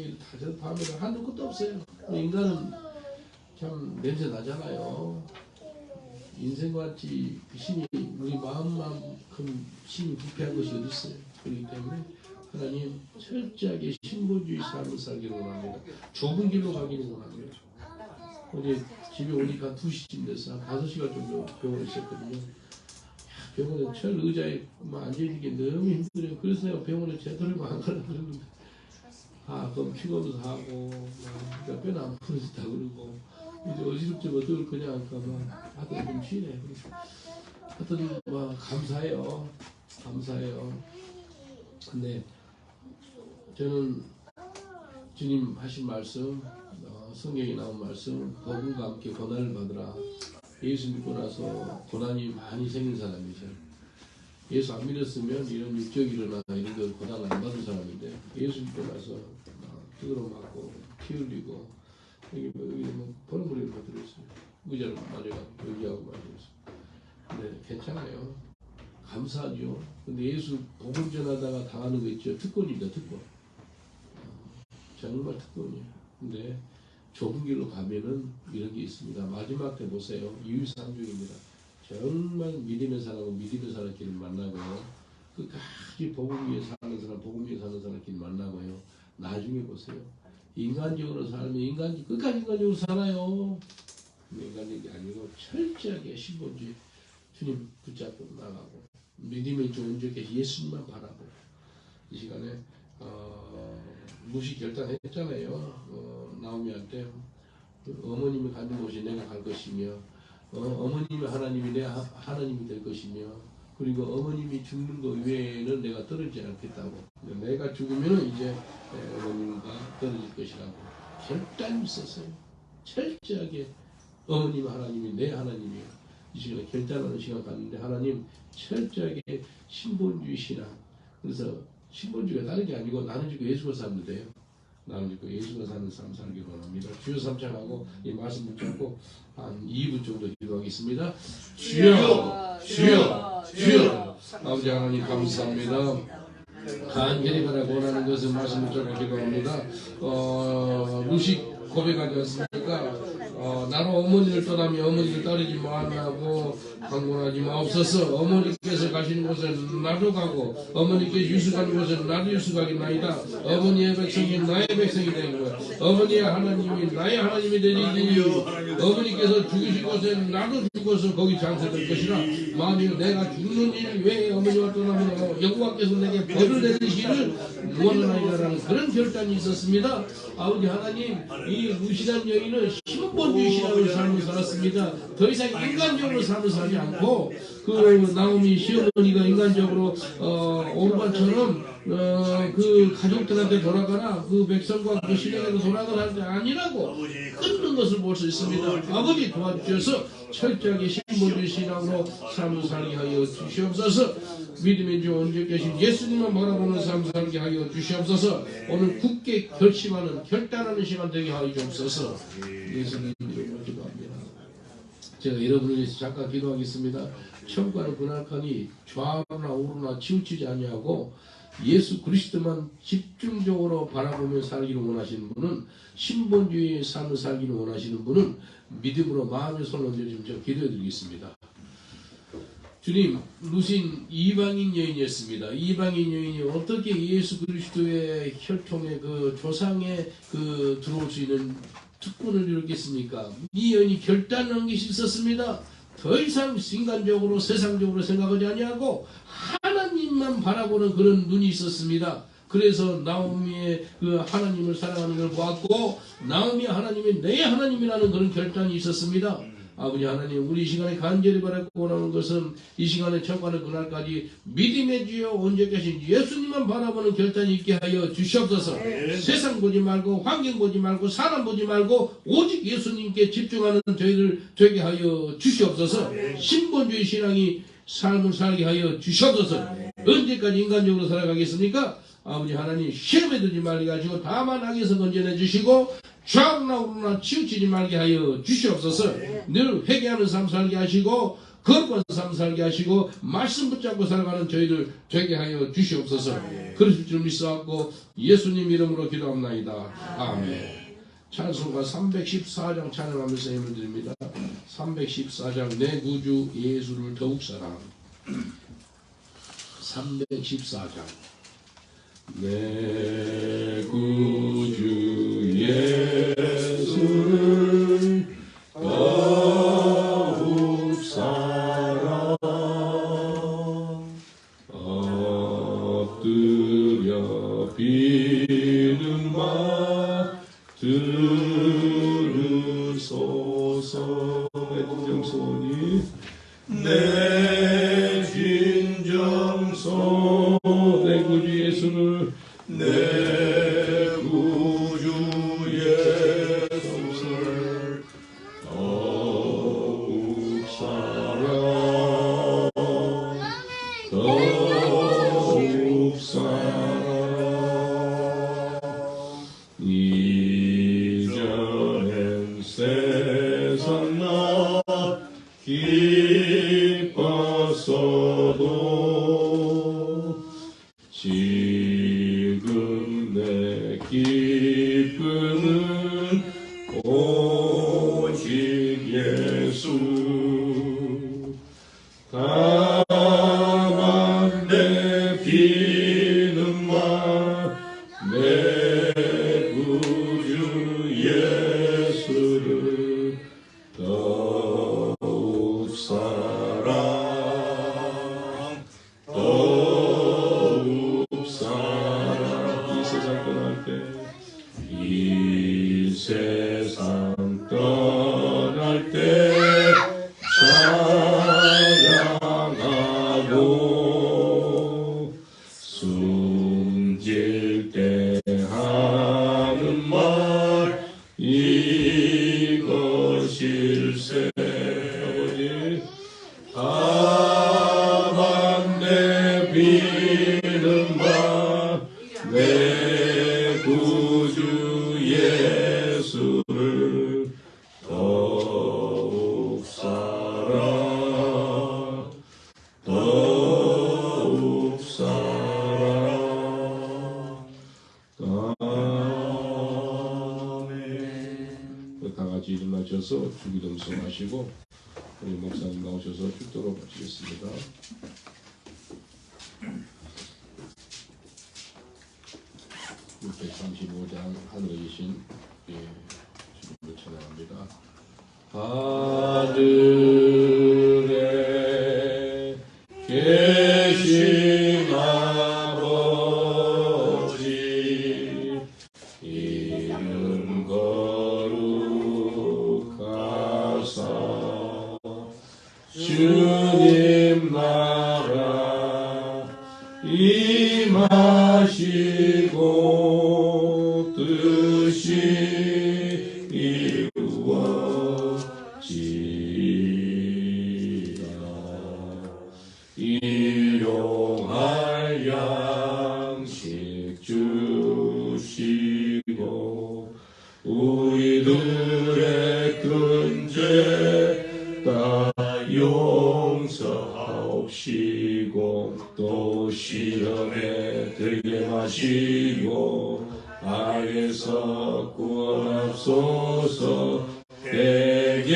[SPEAKER 2] 다른 한도 끝도 없어요. 인간은 참 냄새 나잖아요. 인생같이 신이 우리 마음만큼 신이 부패한 것이 어디 있어요? 그렇기 때문에 하나님 철저하게 신본주의 삶을 살기를 원합니다. 좁은 길로 가기를 원합니다. 어제 집에 오니까 한 2시쯤 됐어. 한 5시간 정도 병원에 있었거든요. 병원에 철 의자에 앉아있는 게 너무 힘들어요. 그래서 내가 병원에 제대로 안 가라 그랬는데 그럼 피검사하고 그러니까 뼈는 안 부러졌다 그러고 이제 어지럽지면 어떡할 거냐 하니까 하여튼 좀 쉬네. 하여튼 감사해요. 감사해요. 근데 저는 주님 하신 말씀, 성경에 나온 말씀, 복음과 함께 고난을 받으라. 예수 믿고 나서 고난이 많이 생긴 사람이죠. 예수 안 믿었으면 이런 육적 일어나 이런 걸 고난 안 받은 사람인데 예수 믿고 나서 두드러 맞고 피 흘리고 여기 버럭버럭 들어있어요. 의자를 맞아가지고 여기하고 맞아있어요. 근데 괜찮아요. 감사하죠. 근데 예수 복음 전하다가 당하는 거 있죠. 특권입니다. 특권. 정말 특권이에요. 근데 좁은 길로 가면은 이런 게 있습니다. 마지막 때 보세요. 유유상종입니다. 정말 믿음의 사람은 믿음의 사람 길을 만나고요. 끝까지 복음 위에 사는 사람, 복음 위에 사는 사람 길 만나고요. 나중에 보세요. 인간적으로 살면 끝까지 인간적으로 살아요. 인간적이 아니고 철저하게 신본주의 주님 붙잡고 나가고 믿음의 온전히 예수님만 바라고 이 시간에 무시 결단했잖아요. 나오미한테 어머님이 가는 곳이 내가 갈 것이며 어머님이 하나님이 내 하나님이 될 것이며 그리고 어머님이 죽는 것 외에는 내가 떨어지지 않겠다고. 내가 죽으면 이제 어머님과 떨어질 것이라고 결단이 있었어요. 철저하게 어머님 하나님이 내 하나님이에요. 이 시간에 결단하는 시간 갔는데 하나님 철저하게 신본주의 신앙. 그래서 신본주의가 다른 게 아니고 나는 죽고 예수가 살면 돼요. 나는 죽고 예수가 사는 삶 살기를 원합니다. 주여 삼창하고 이 말씀 붙잡고 한 2분 정도 기도하겠습니다. 주여 주여 주여 아버지 하나님 감사합니다. 간절히 바라고 원하는 것을 말씀 붙잡고 기도합니다. 루시 고백하지 않습니까? 나로 어머니를 떠나며 어머니를 따르지 말라고 강권하지 마옵소서. 어머니께서 가시는 곳은 나도 가고 어머니께서 유숙하는 곳은 나도 유숙하겠나이다. 어머니의 백성이 나의 백성이 되고 어머니의 하나님이 나의 하나님이 되리니 어머니께서 죽으신 곳에 나도 죽어서 거기 장사될 것이라. 만일 내가 죽는 일 외에 어머니와 떠나면 여호와께서 내게 벌을 내리시기를 원하나이다라는 그런 결단이 있었습니다. 아버지 하나님, 이 무신한 여인은 신본주의 신앙을 삶을 살았습니다. 더 이상 인간적으로 삶을 살지 않고 그 나오미 시어머니가 인간적으로 오르반처럼 그 가족들한테 돌아가라, 그 백성과 그 시내에도 돌아가라 할 때 아니라고 끊는 것을 볼 수 있습니다. 아버지 도와주셔서 철저하게 신본주의 신앙으로 삶을 살게 하여 주시옵소서. 믿음의 주 온전히 계신 예수님만 바라보는 삶 살게 하여 주시옵소서. 오늘 굳게 결심하는 결단하는 시간 되게 하여 주옵소서. 예수님 이름으로 기도합니다. 제가 여러분을 위해서 잠깐 기도하겠습니다. 천국가는 그날까지 좌우나 우로나 치우치지 아니하고 예수 그리스도만 집중적으로 바라보며 살기를 원하시는 분은, 신본주의 삶을 살기를 원하시는 분은 믿음으로 마음의 손을 얹어주시면 제가 기도해 드리겠습니다. 주님, 루신 이방인 여인이었습니다. 이방인 여인이 어떻게 예수 그리스도의 혈통의 그 조상에 그 들어올 수 있는 특권을 이루겠습니까? 이 여인이 결단한 것이 있었습니다. 더 이상 인간적으로 세상적으로 생각하지 아니하고 하나님만 바라보는 그런 눈이 있었습니다. 그래서 나오미의 그 하나님을 사랑하는 걸 보았고 나오미의 하나님이 내 하나님이라는 그런 결단이 있었습니다. 아버지 하나님, 우리 이 시간에 간절히 바라고 원하는 것은 이 시간에 청하는 그날까지 믿음의 주여 언제 계신 예수님만 바라보는 결단이 있게 하여 주시옵소서. 세상 보지 말고 환경 보지 말고 사람 보지 말고 오직 예수님께 집중하는 저희들 되게 하여 주시옵소서. 신본주의 신앙이 삶을 살게 하여 주시옵소서. 언제까지 인간적으로 살아가겠습니까? 아버지 하나님, 시험에 들지 말게 하시고 다만 악에서 건져내 주시고 좌우나 우르나 치우치지 말게 하여 주시옵소서. 늘 회개하는 삶 살게 하시고 거룩한 삶 살게 하시고 말씀 붙잡고 살아가는 저희들 되게 하여 주시옵소서. 그러실 줄 믿사옵고 예수님 이름으로 기도합나이다. 아멘. 찬송가 314장 찬양하면서 힘을 드립니다. 314장 내 구주 예수를 더욱 사랑. 314장 내 구주 예수를 더욱 사랑. 엎드려 비는 마 들으소서. 내 진정소원이 내 진정소 내 구주 예수를 내 구주 예수를 더욱 사랑 더욱 사랑. 이전엔 세상 나 기뻤어도 지금 내 기쁨은 오직 예수. 다만 내 비는 마 내 구주 예수를 더욱 사랑 더욱 사랑. 이 세상 떠날 때 이 세상 떠날 때 찬양하고 숨질 때 하는 말 이것일세. 다만 내 비는 바 내 구주 예수를 더욱 사랑 더욱 사랑. 아멘. 다 같이 일어나셔서 주기도문서 하시고 우리 목사님 나오셔서 축도로 마치겠습니다. 635장 하늘에 계신 주님을 찬양합니다. 하늘에 계신 아버지 이름 거룩하사 주님 나라 임하시고 뜻이 이루어지라. 일용할 양식 주시고 우리들의 근죄 다 용서하옵시고 또 시험에 들게 마시고 악에서 구원하소서. 대개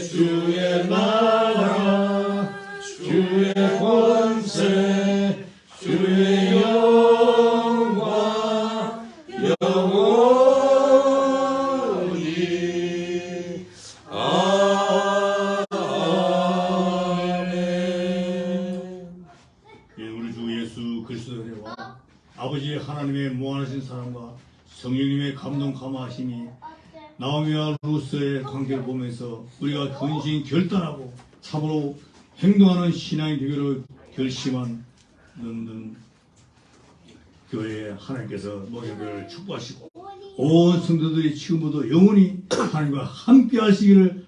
[SPEAKER 2] 주의 나라 주의 권세 주의 영광 영원히 아멘.
[SPEAKER 1] 우리 주 예수 그리스도의 은혜와 아버지 하나님의 무한하신 사랑과 성령님의 감동 감화하심이 나오미와 루스의 관계를 보면서 우리가 근신 결단하고 참으로 행동하는 신앙의 되기로 결심한 교회에 하나님께서 모든 축복하시고 온 성도들이 지금부터 영원히 하나님과 함께 하시기를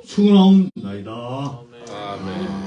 [SPEAKER 1] 축원하옵나이다.
[SPEAKER 2] 아멘.